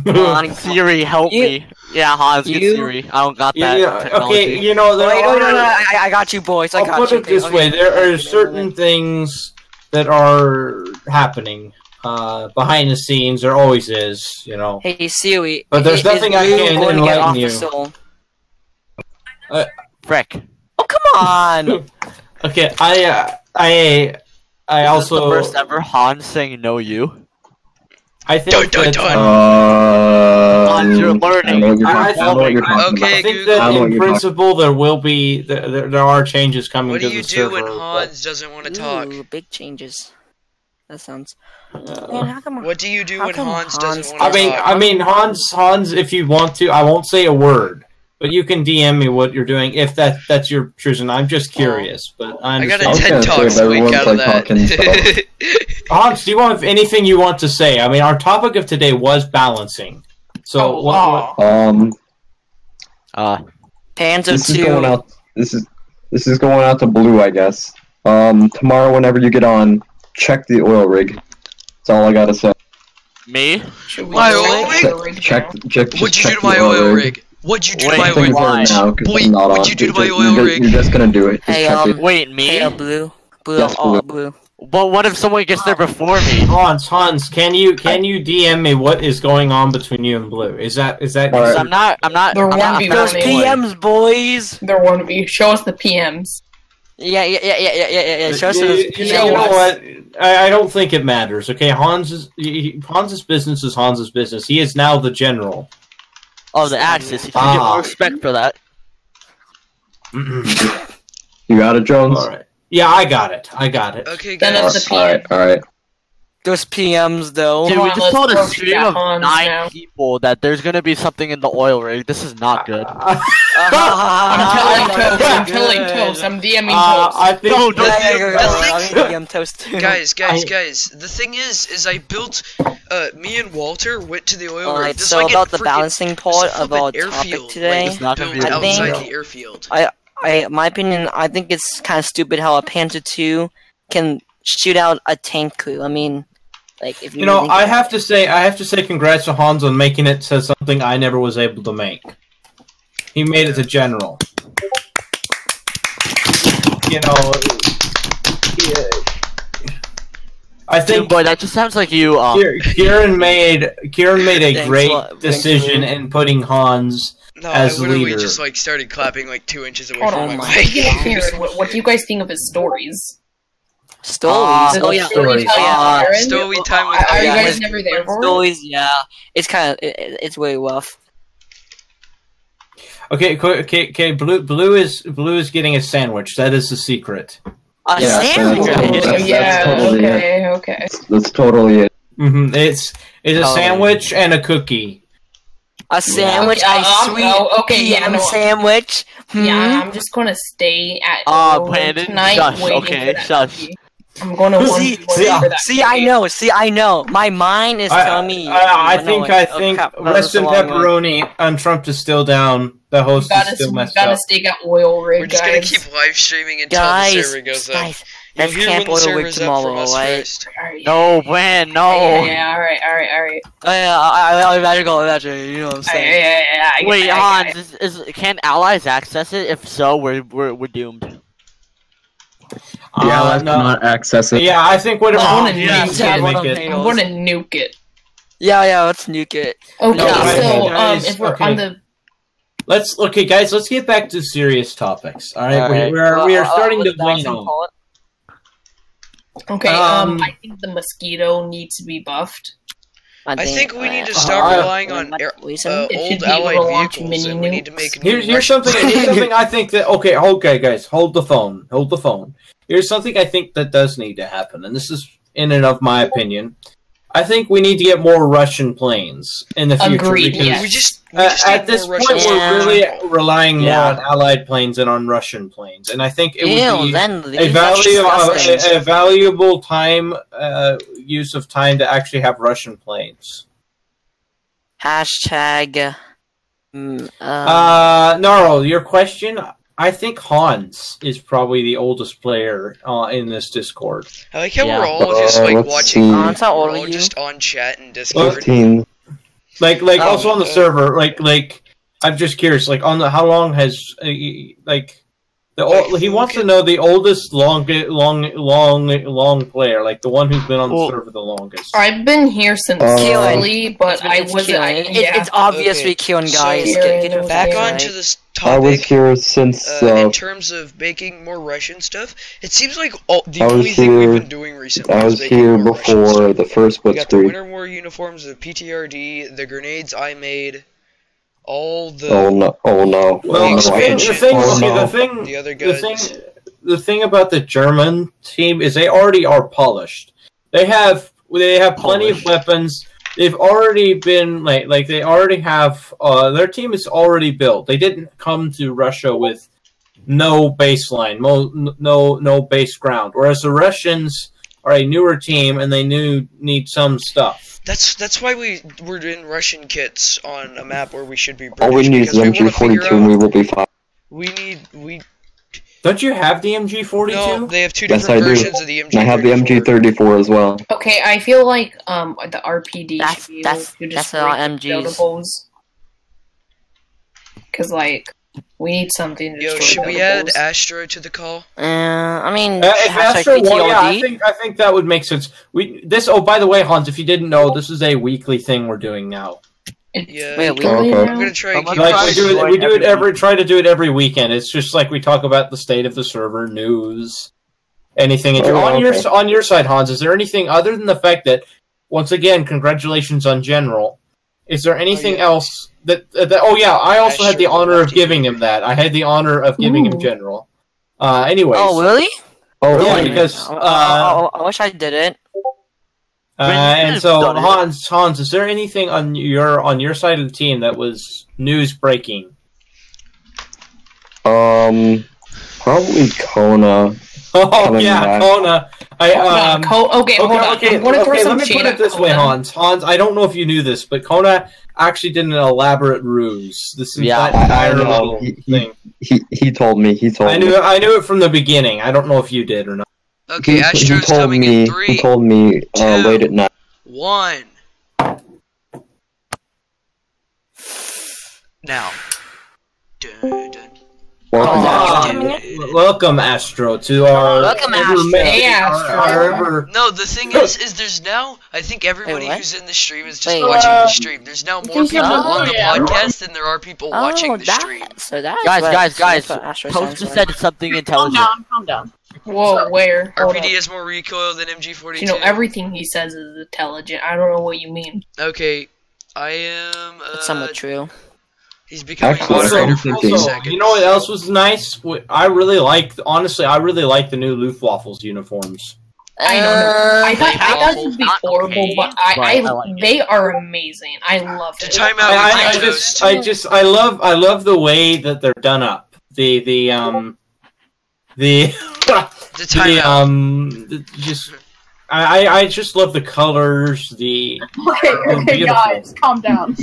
Come on, Siri, help me. Yeah, Hans, get Siri. I don't got that technology.
Okay, you know,
I got you, boys.
I'll put it this way, there are certain things that are happening behind the scenes. There always is, you know.
Hey, Siri.
But there's nothing I can enlighten you.
Frick.
Oh, come on!
Okay, I also...
the first ever Hans saying no you?
I think that...
Hans, you're learning.
I think that in principle there will be... There are changes coming to the server.
What do you do when Hans doesn't want to talk?
Big changes. That sounds... Man,
what do you do when Hans doesn't want to talk?
I mean, Hans, if you want to, I won't say a word. But you can DM me what you're doing if that's your choosing. I'm just curious, but I
got a TED Talk week out of that.
Hans, do you have anything you want to say? I mean, our topic of today was balancing. So
Pans of
this
two.
Is going out, this is going out to Blue, I guess. Tomorrow, whenever you get on, check the oil rig. That's all I gotta say.
Me?
My oil rig?
Check.
What'd you do to my oil rig? What'd you do to my oil rig? Boy, what'd you do to my oil rig?
You're just gonna do it.
Hey,
wait, me?
Hey, Blue.
Yes,
Blue.
But what if someone gets there before me?
Hans, can you DM me what is going on between you and Blue? Is that?
Right. I'm not.
There won't be
those PMs, boys.
There won't be. Show us the PMs.
Yeah. Show us those.
You know what? I don't think it matters. Okay, Hans's business is Hans's business. He is now the general.
Oh, the Axis. You should get more respect for that.
You got it, Jones?
All right. Yeah, I got it.
Okay, guys.
Alright.
Those PMs, though.
Dude, we just told a stream of 9 people that there's gonna be something in the oil rig. This is not good.
I'm telling Toast. I'm DMing Toast.
I think
DM Toast too.
Guys. The thing is I built. Me and Walter went to the oil rig.
So like about the balancing part of our topic today,
outside the airfield.
My opinion, I think it's kind of stupid how a Panther 2 can shoot out a tank crew. I mean, like if you
know, I have to say, congrats to Hans on making it to something I never was able to make. He made it to general. You know, I think,
boy, that just sounds like you.
Kieran made a great decision in putting Hans as leader.
We just like started clapping like 2 inches away from my mic.
Kieran, what do you guys think of his stories?
Stories.
Story time with.
Are you guys never there for
stories? Yeah, it's kind of it's way rough.
Okay. Blue is getting a sandwich. That is the secret.
A sandwich.
Okay.
That's totally it.
It's a sandwich and a cookie.
A sandwich, sandwich.
Yeah, I'm just gonna stay at home tonight.
Shush.
I'm gonna
see, I know. My mind is telling me.
I think Rest in Pepperoni, UnTRUMPed is still down. The host is still messed up.
We gotta stay at oil rig,
We're just gonna keep live streaming until the server goes up.
Let's camp oil rig tomorrow, alright?
No, when? No.
Yeah, alright.
I imagine, you know what I'm saying?
Yeah.
Wait, Hans, can allies access it? If so, we're doomed.
Yeah, cannot access it.
Yeah, I think whatever.
I'm gonna nuke it.
Yeah, let's nuke it.
Okay, if we're on the.
Let's get back to serious topics. All right, we are starting to wane on.
Okay, I think the mosquito needs to be buffed.
I think we need to stop relying on old allied vehicles, and we need to make new.
Here's something I think that okay, guys, hold the phone. Here's something I think that does need to happen, and this is in and of my opinion. I think we need to get more Russian planes in the future.
Agreed,
because
yes.
we just
at this point we're really relying more on Allied planes than on Russian planes, and I think it would be a valuable time use of time to actually have Russian planes.
Hashtag.
Gnarl, your question. I think Hans is probably the oldest player in this Discord.
I like how we're all just like watching.
Hans, how old are you?
Just on chat and Discord.
15.
Like also on the server. Like I'm just curious. Like on the how long has he wants to know the oldest long player, like the one who's been on the server the longest.
I've been here since early, but I wasn't.
It's obviously Kieran, guys. Get
back onto this topic.
I was here since.
In terms of making more Russian stuff, it seems like the only thing we've been doing recently.
I was here before the first Blitzkrieg.
We got the Winter War uniforms, the PTRD, the grenades I made. All the
no.
Well, the thing about the German team is they already are polished. They have plenty of weapons. They've already been they already have their team is already built. They didn't come to Russia with no baseline, no base ground. Whereas the Russians are a newer team and they need some stuff.
That's why we're in Russian kits on a map where we should be British.
All we need is MG42 and we will be fine.
Don't you have the MG42?
No, they have two different versions of the MG34.
I have the MG34 as well.
Okay, I feel like the RPD
that's our MGs.
Because we need something to destroy.
Should we add Astro to the call?
I mean,
Astro, I think that would make sense. Oh, by the way, Hans, if you didn't know, this is a weekly thing we're doing now.
I'm gonna try and keep
try to do it every weekend. It's just like we talk about the state of the server, news, anything. On your side, Hans, is there anything other than the fact that once again, congratulations on General? Is there anything else that I also had the honor of giving him that. I had the honor of giving him General. Anyways.
Oh really?
Oh yeah, because
I wish I did it.
And so, Hans, is there anything on your side of the team that was news breaking?
Probably Kona.
Oh yeah, Kona.
Okay, hold on.
Okay, let me put it this way, Hans. Hans, I don't know if you knew this, but Kona actually did an elaborate ruse. This entire little thing.
He told me.
I knew it from the beginning. I don't know if you did or not.
Okay, Astro's coming in 3.
He told me late at night.
1. Now. Dun, dun.
Welcome, Astro, to our.
Welcome, Astro.
No, the thing is there's now. I think everybody who's in the stream is just watching the stream. There's now more people on the podcast than there are people watching the stream.
So that's
guys. Post just said something intelligent.
Calm down. Whoa, where?
RPD has more recoil than MG42.
You know, everything he says is intelligent. I don't know what you mean.
Okay, I am.
That's somewhat true.
He's becoming moderator for 2 seconds.
You know what else was nice? I really like the new Luftwaffles uniforms.
I know. I thought it would be horrible, but they are amazing. I love it.
I love the way that they're done up. I just love the colors.
Okay, guys, calm down.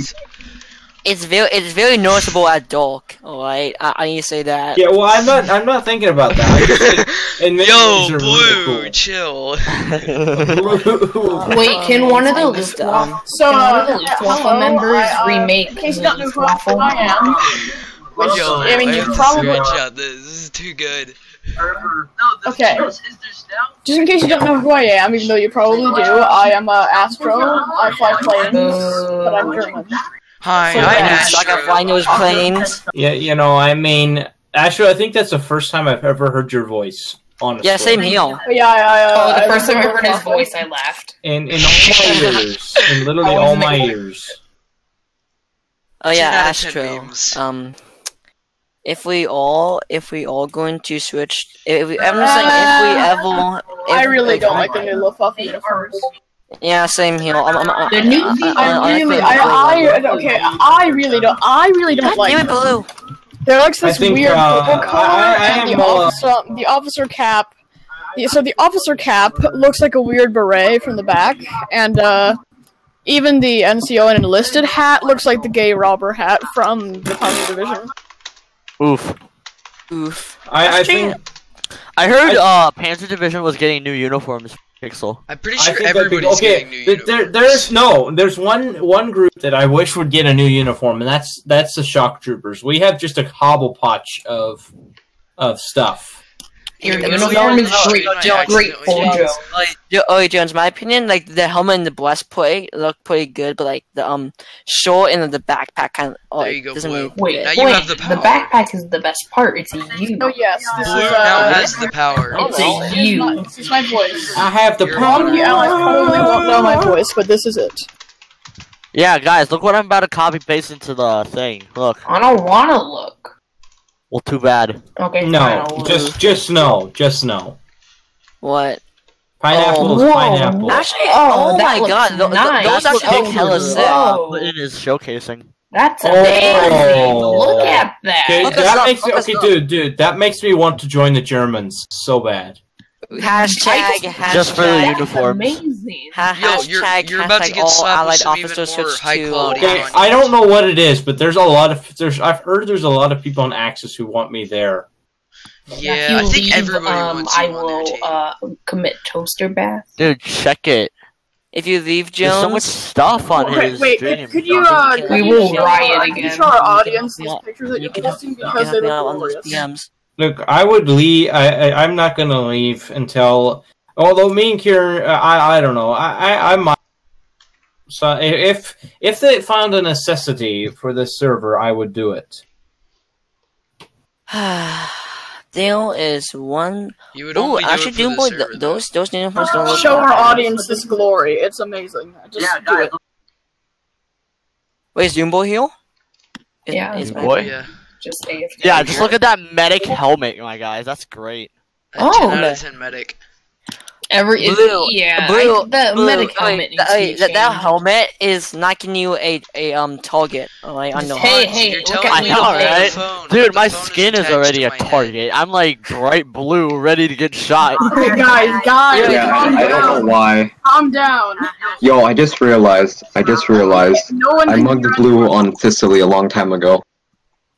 It's very noticeable at dark. All right, I need to say that.
Yeah, well, I'm not thinking about that.
Yo, Blue, really cool. Chill.
Wait, can one of the Luftwaffe members remake Luftwaffe?
I mean, you probably.
This is too good.
Okay. Just in case you don't know who I am, even though you probably do, I am Astro. I fly planes, but I'm German.
Hi, I'm Astro.
I can fly those planes.
Yeah, you know, I mean, Astro, I think that's the first time I've ever heard your voice. Honestly.
Yeah, same here.
Yeah,
the first time I heard his voice, I laughed.
In all my ears, in literally all my ears.
Oh yeah, Astro. If we all going to switch, I
really don't like the new Luftwaffe uniforms.
Yeah, same here.
I really don't like them.
Blue.
They're like this weird purple color, and the officer cap. So the officer cap looks like a weird beret from the back, and even the NCO and enlisted hat looks like the gay robber hat from the Panzer Division.
Oof.
I think.
I heard Panzer Division was getting new uniforms. Pixel.
I'm pretty sure everybody's getting new uniforms.
There's one group that I wish would get a new uniform, and that's the shock troopers. We have just a hodgepodge of stuff.
Your uniform is great, Jones.
Jones, my opinion, like the helmet and the breast plate look pretty good, but like the short and the backpack kind of
there you go, Blue.
Wait,
now you have the power.
The backpack is the best part. It's you.
Oh yes, this
Blue now has the power.
It's you.
This is my voice.
I have the power.
You probably won't know my voice, but this is it.
Yeah, guys, look what I'm about to copy paste into the thing. Look.
I don't want to look.
Well, too bad.
Okay.
No, just no.
What?
Pineapple is pineapple.
Actually, oh my god, those actually look hella sick.
It is showcasing.
That's amazing. Look at that.
Dude, that makes me want to join the Germans so bad.
Hashtag
just for the uniforms.
Amazing.
You're about to get slapped with some even more high quality.
I don't know what it is, but I've heard there's a lot of people on Axis who want me there.
Yeah, I think everybody wants you on their team.
I will commit toaster bath.
Dude, check it.
If you leave Jones,
there's so much stuff on his stream.
Could you
we will riot again.
Show our audience these pictures that you're posting because they look glorious.
Look, I would leave. I'm not gonna leave until. Although me and Kieran, I don't know. I might. So if they found a necessity for this server, I would do it.
There is one.
You would only
actually, Doomboy, those uniforms don't look.
Show our audience this glory. It's amazing. Just do it.
Wait, is Doomboy here?
Boy.
Yeah.
Just AFK.
Yeah, just look at that medic helmet, my guys. That's great.
10 out of 10 medic.
That helmet is knocking you a target. I know.
Hey, look at me,
right? Dude, my skin is already a target. I'm like bright blue, ready to get shot.
Okay, guys,
Yeah, I don't know why.
Calm down.
Yo, I just realized. I mugged the blue on Sicily a long time ago.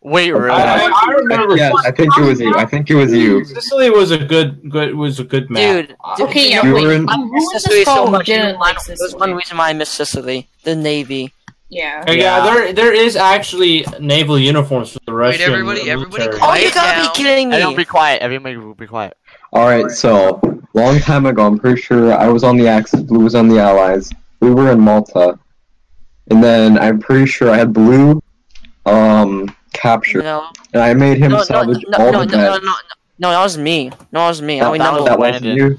Wait, really?
I remember.
Yeah, I think it was you.
Sicily was a good match.
Dude,
okay, yeah,
I miss Sicily so much. There's one reason why I miss Sicily. The Navy.
Yeah.
There is actually naval uniforms for the Russian.
Wait, everybody quiet.
Oh, you gotta be kidding me!
Don't be quiet. Everybody will be quiet.
Alright, so, long time ago, I'm pretty sure I was on the Axis, Blue was on the Allies. We were in Malta. And then I'm pretty sure I had Blue, captured.
No.
And I made him salvage all the beds.
No, that was me.
That wasn't you?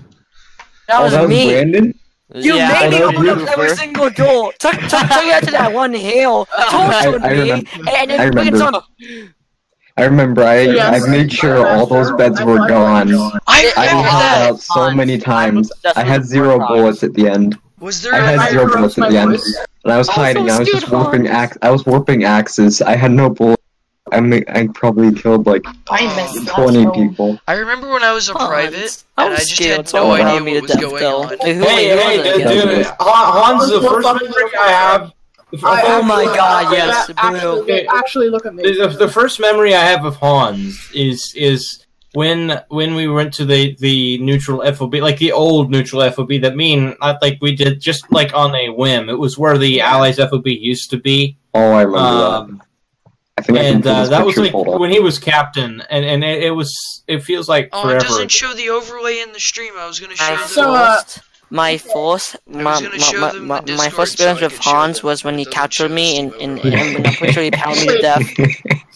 That was me.
Brandon?
You made me open up every single door. Took me out to that one hill. Tortured me. And then
I remember. I made sure all those beds were gone. I held out so many times. I had 0 bullets at the end. I had 0 bullets at the end. And I was hiding. I was just warping axes. I had no bullets. I probably killed like 20 people.
I remember when I was a private, and I just had no idea what was going on.
Hey, dude, Hans, the first memory I have.
Oh my God! Yes,
actually, look at me.
The first memory I have of Hans is when we went to the neutral FOB, like the old neutral FOB. That like we did just like on a whim. It was where the Allies FOB used to be.
Oh, I remember that.
That was like when he was captain, and it feels like forever.
It doesn't show the overlay in the stream. I was gonna show
my first experience with Hans was when he captured me and I'm pretty sure he pounded me to death.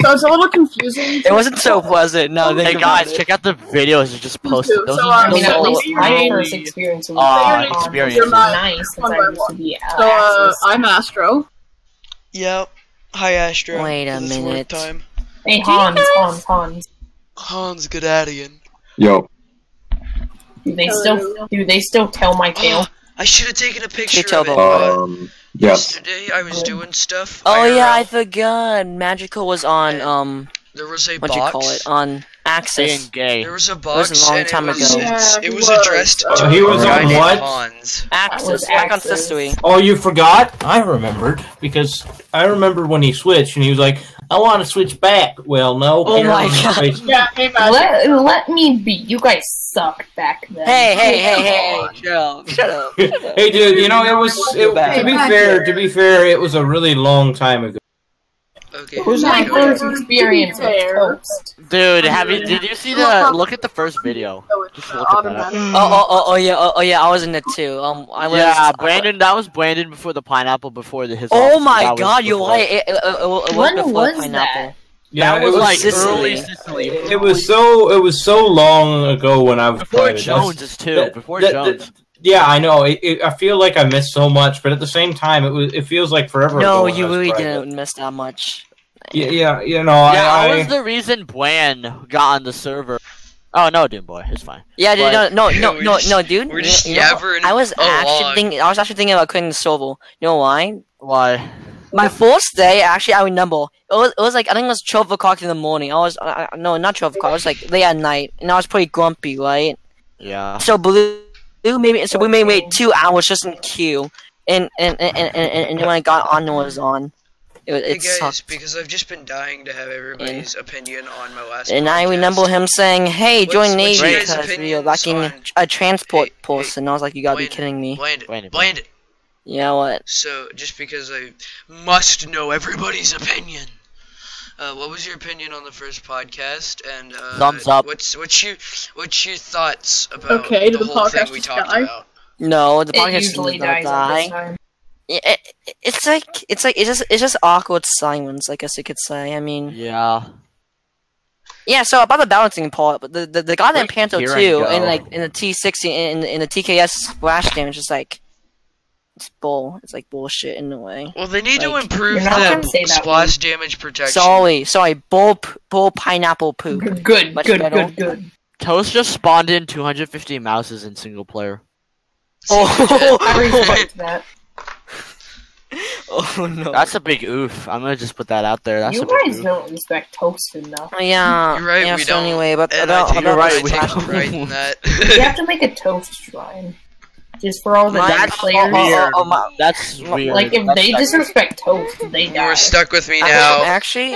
So it's a little confusing.
It wasn't so pleasant. No,
hey guys, check out the videos I just posted. Those
at least my first experience was nice since I used to be
So I'm Astro.
Yep. Hi, Astro.
Wait a minute.
Hey, Hans.
Hans Gadadian.
Yo.
Do they still tell my tale?
I should have taken a picture of it. Yesterday I was doing stuff.
Oh yeah, I forgot. Magical was on
there was a
what'd you call it? On Axis.
There was a box.
It was a long time ago.
It was addressed to
he was on what?
Hans.
Axis. Back on Sicily.
Oh, you forgot? I remembered because I remember when he switched and he was like, "I want to switch back." Well, no.
Oh my God.
Yeah, hey,
let me be. You guys sucked back then.
Hey! Shut up.
Hey, dude. You know to be fair, it was a really long time ago.
Okay.
Who's my first experience with Toast?
Dude, did you see the? Look at the first video. Just look at that.
Oh yeah. I was in it too.
Brandon. That was Brandon before the pineapple. Before his.
Oh my God! You're right. It
when
before
was
pineapple.
that?
Yeah,
it was like
Sicily.
early Sicily.
It was so long ago when I was
before Jones too. Before Jones.
Yeah, I know. I feel like I missed so much, but at the same time, it feels like forever.
No,
ago
you really didn't miss that much.
Yeah, you know.
I was the reason Bwan got on the server. Oh no, Doom Boy, it's fine.
Yeah, dude, no, dude.
We're just yabbering.
I was actually thinking about quitting the server. You know why?
Why?
My first day, actually, I remember. It was like I think it was 12 o'clock in the morning. No, not 12 o'clock. It was like late at night, and I was pretty grumpy, right?
Yeah.
So we made wait 2 hours just in queue, and when I got on, it was on. It
guys,
sucked.
because I've just been dying to have everybody's opinion on my last.
And I remember him saying, "Hey, join Navy because we are lacking a transport person." I was like, "You gotta be kidding me."
Bland it.
Yeah, what?
So just because I must know everybody's opinion. What was your opinion on the first podcast? And
thumbs up.
What's your thoughts about the whole thing we talked about?
No, the podcast
usually dies at this time.
It's just awkward silence, I guess you could say. I mean,
yeah.
So about the balancing part, but the goddamn Panto 2 and like in the T60 in the TKS splash damage is like it's like bullshit in a way.
Well, they need to improve the splash damage protection.
Sorry, bull pineapple poop.
Good.
Toast
just spawned in 250 mouses in single player.
Oh,
I respect that.
Oh no.
That's a big oof. I'm gonna just put that out there. That's
You
a big
guys
oof.
don't respect toast enough.
Yeah.
You're right,
yeah,
we
so
don't.
anyway, but
And
about,
I take
about
right,
this
we
topic-
right in that.
You have to make a toast shrine. Just for all the
That's
players.
weird.
my-
That's weird.
Like, if
That's
they disrespect toast, they die.
You're stuck with me now.
Actually,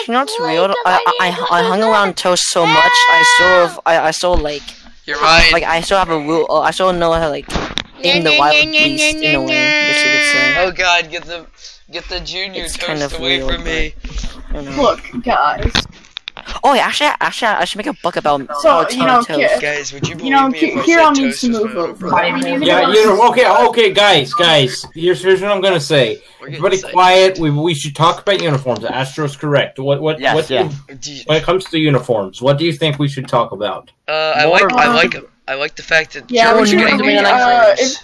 no, it's real. I hung around toast so much. I still like
You're mine.
like I still have a rule. I still know how to like aim the wild beast in a way. I guess you could say.
Oh god, get the junior
It's
toast
kind of
away
real,
from me.
I don't know.
Look, guys.
Oh, yeah, actually, I should make a book about
So, you know,
toast.
Guys, would you believe
You know,
me if I
Kieran
said
needs
toast
to
was
move
my
over.
Bye,
I mean,
man.
even
Yeah,
if
okay, guys. Here's what I'm gonna say.
We're getting
Everybody
sidetracked.
quiet. We should talk about uniforms. Astro's correct. When it comes to uniforms, what do you think we should talk about?
I like the fact that
Yeah,
George
we should,
getting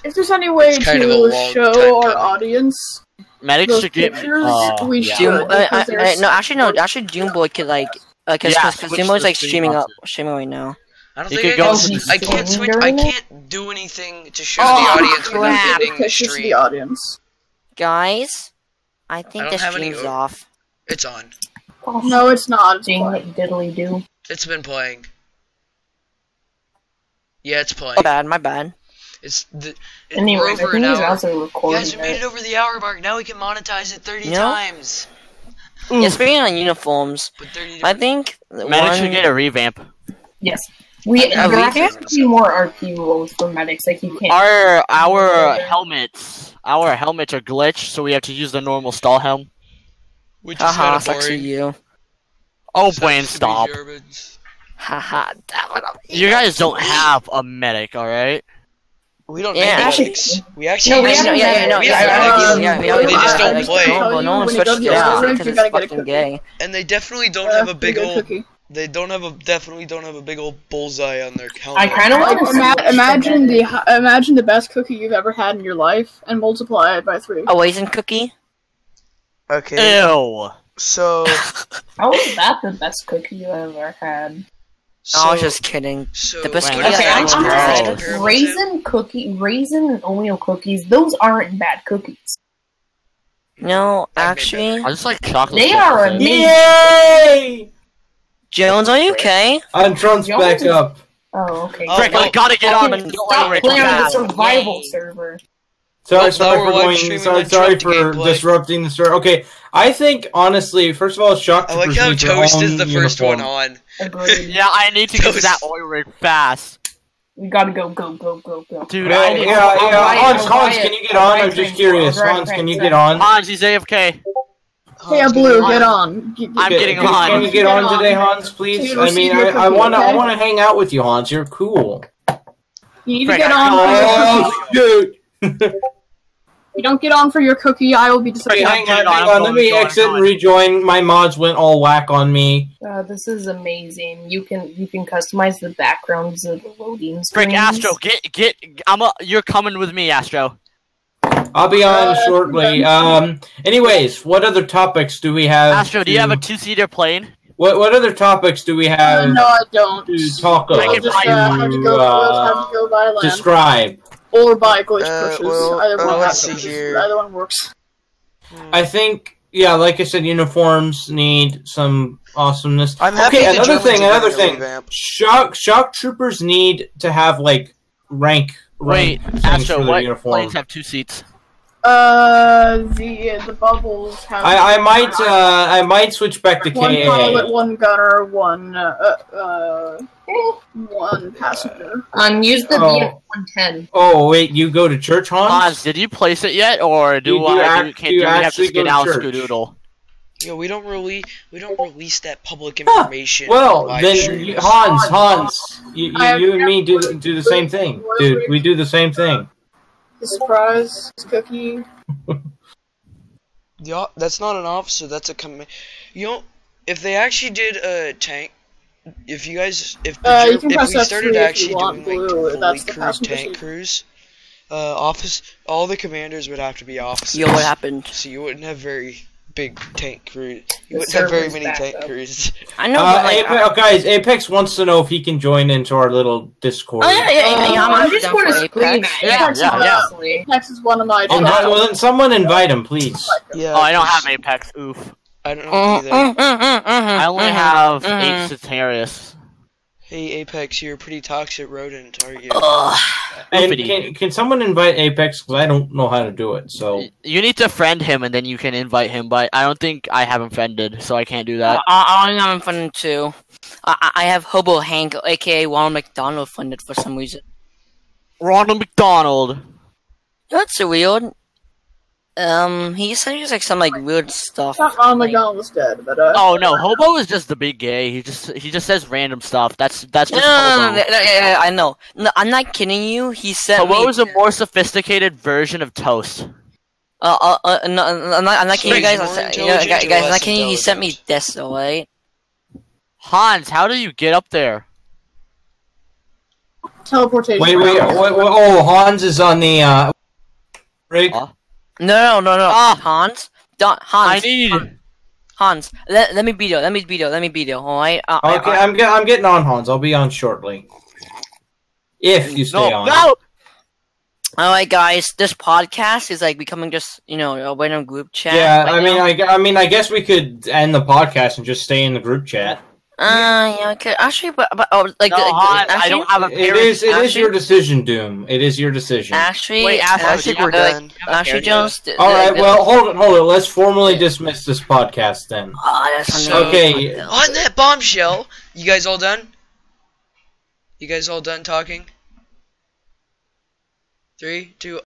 if there's any way
It's kind of a
to
long
show
time
our
coming.
audience
medics
those
should get.
pictures, we
yeah.
should. because there's-
No, actually, Doomboy could like, cause
switch
Doomboy's
the
like
stream
streaming right now.
I don't
You
think
could go to
the
I can't
stream
switch. I
during it?
can't do anything to show
Oh,
the audience without
crap.
ending the
pictures to the
stream.
audience.
Guys, I think
I
the
don't have any
stream's
o-
off.
It's on.
No, it's not. It's
Ding
fine.
diddly do.
It's been playing. Yeah, it's playing.
My bad.
Anyway,
we're
I
over
think
an
he's
hour.
also recording.
Guys, we made it over the hour mark. Now we can monetize it 30
No.
times.
Yeah, speaking on uniforms,
But 30
I think the
Medics should
one.
get a revamp.
Yes.
I
There
mean,
have to be more RP rules for medics. Like, you can't.
Our helmets are glitched, so we have to use the normal stall helm.
which is
Haha,
kind of
sucks for
boring.
you.
Oh,
Sucks
Blaine,
to be
stop.
Germans.
Haha, that one.
You guys don't have a medic, alright?
We don't
Yeah,
make
actually-
medics. We actually
No, we
have
have
medics.
no,
We have medics. They just don't play.
No, no one
When you
switched
go
to
to
that
your
because
you
it's
gotta get a
fucking
cookie.
gay.
And they definitely don't have a big
you get
old.
cookie.
They definitely don't have a big old bullseye on their helmet.
I kind of
Like,
want to
imagine the best cookie you've ever had in your life and multiply it by 3.
A raisin cookie?
Okay.
Ew.
So.
How is that the best cookie you ever had?
So,
No, I was just kidding.
So,
The best
what
cookie
is
Okay,
the
I'm
next
gross.
cookie
honest.
comparable to?
Raisin and Oreo cookies, those aren't bad cookies.
No,
I've made
actually.
I just like chocolate.
They
chips,
are
that's it.
amazing.
Yay!
Jones, are you okay?
UnTRUMPed's back up.
Oh, okay.
Oh,
Frick,
no.
I gotta get on
Okay,
and
stop
Rick,
playing on the
fast.
survival server.
Sorry
Well,
for
now we're live
going.
streaming
Sorry
UnTRUMPed
for
gameplay.
disrupting the story. Okay, I think honestly, first of all, Shock
I like
Troopers
how
need their
Toast
own
is the first
uniform.
one on.
Agreed.
Yeah, I need to get to
Toast.
that oil rig fast.
We gotta go.
Dude,
Yeah,
I
yeah. Hans, can you get on? I'm just curious. Hans, can you get on?
Hans, he's AFK.
Hey, Blue, get on.
I'm getting
Can
on.
you get on today, Hans, please?
Can you
I mean,
receive your
I
cookie,
wanna
okay?
hang out with you, Hans. You're cool.
You need to
Frick,
get
I
on for your
Oh,
cookie.
shoot!
If you don't get on for your cookie, I will be
Okay,
disappointed.
hang on. Let me exit and rejoin. My mods went all whack on me.
This is amazing. You can customize the backgrounds of the loading screens.
Frick, Astro, get. You're coming with me, Astro.
I'll be on shortly. Anyways, what other topics do we have?
Astro, do you have a 2-seater plane?
What other topics do we have
No, I don't.
to talk
I'll
about?
just have to go by land.
Describe.
Or by glitch pushes.
well,
Either one
let's
happens.
see here.
Either one works.
I think, yeah, like I said, uniforms need some awesomeness.
I'm happy
Okay,
the
another
Germans are
thing.
getting a revamp.
Shock troopers need to have like rank
Wait,
things
Astro,
for their
what
uniform.
planes have 2 seats?
The bubbles have.
I might switch back to
one
KA.
pilot, one gunner, one passenger.
Use the
Oh.
VF-110.
Oh wait, you go to church, Hans?
Hans, did you place it yet, or do we have to
actually go to
skedaddle
church?
Skedoodle?
Yeah, we don't release that public information.
Well,
on live
then
streams.
Hans, you and me do the same thing, dude. We do the same thing.
The surprise cookie.
Yeah, that's not an officer. That's a command. You know, if they actually did a tank, if you guys, if
You can
if
press
we
F3
started
if
actually
you want
doing like
blue,
fully
that's the
crewed
passenger
tank
seat.
crews, all the commanders would have to be officers.
Yo, what happened?
So you wouldn't have very big tank crews. You wouldn't have very many tank crews.
I know.
Guys, Apex wants to know if he can join into our little Discord.
Oh yeah.
I just want to scream at
Apex is one of my.
Well, then someone invite him, please.
Yeah. Oh, I don't have Apex. Oof.
I don't know either.
I only have 8 Satarius.
Hey Apex, you're a pretty toxic rodent, are you?
And can someone invite Apex? Because I don't know how to do it. So
you need to friend him, and then you can invite him. But I don't think I have him friended, so I can't do that.
I have him friended too. I have Hobo Hank, aka Ronald McDonald, friended for some reason.
Ronald McDonald.
That's so weird. He said he was like some like weird stuff.
Not Ronald McDonald was dead, but
Oh no, Hobo is just the big gay. He just says random stuff. That's just Hobo.
I know. No, I'm not kidding you. He said
Hobo is a more sophisticated version of Toast.
No, I'm not kidding you guys. Guys, I'm not kidding you. He sent me this, alright?
Hans, how do you get up there?
Teleportation.
Wait. Oh, Hans is on the rig.
No. Hans. Hans.
I need.
Hans. Let me beat you. Alright.
Okay, I'm getting on, Hans. I'll be on shortly. If you stay on.
No.
Alright, guys. This podcast is like becoming just a random group chat.
Yeah, I mean, I guess we could end the podcast and just stay in the group chat.
Yeah, okay. Actually, but
Hans, I don't have a parent.
It is your decision, Doom. It is your decision.
Actually,
I think we're done.
Actually, Jones.
Alright, well, hold it. Let's formally dismiss this podcast then.
Oh, that's
okay.
On that bombshell, you guys all done? You guys all done talking? 3, 2.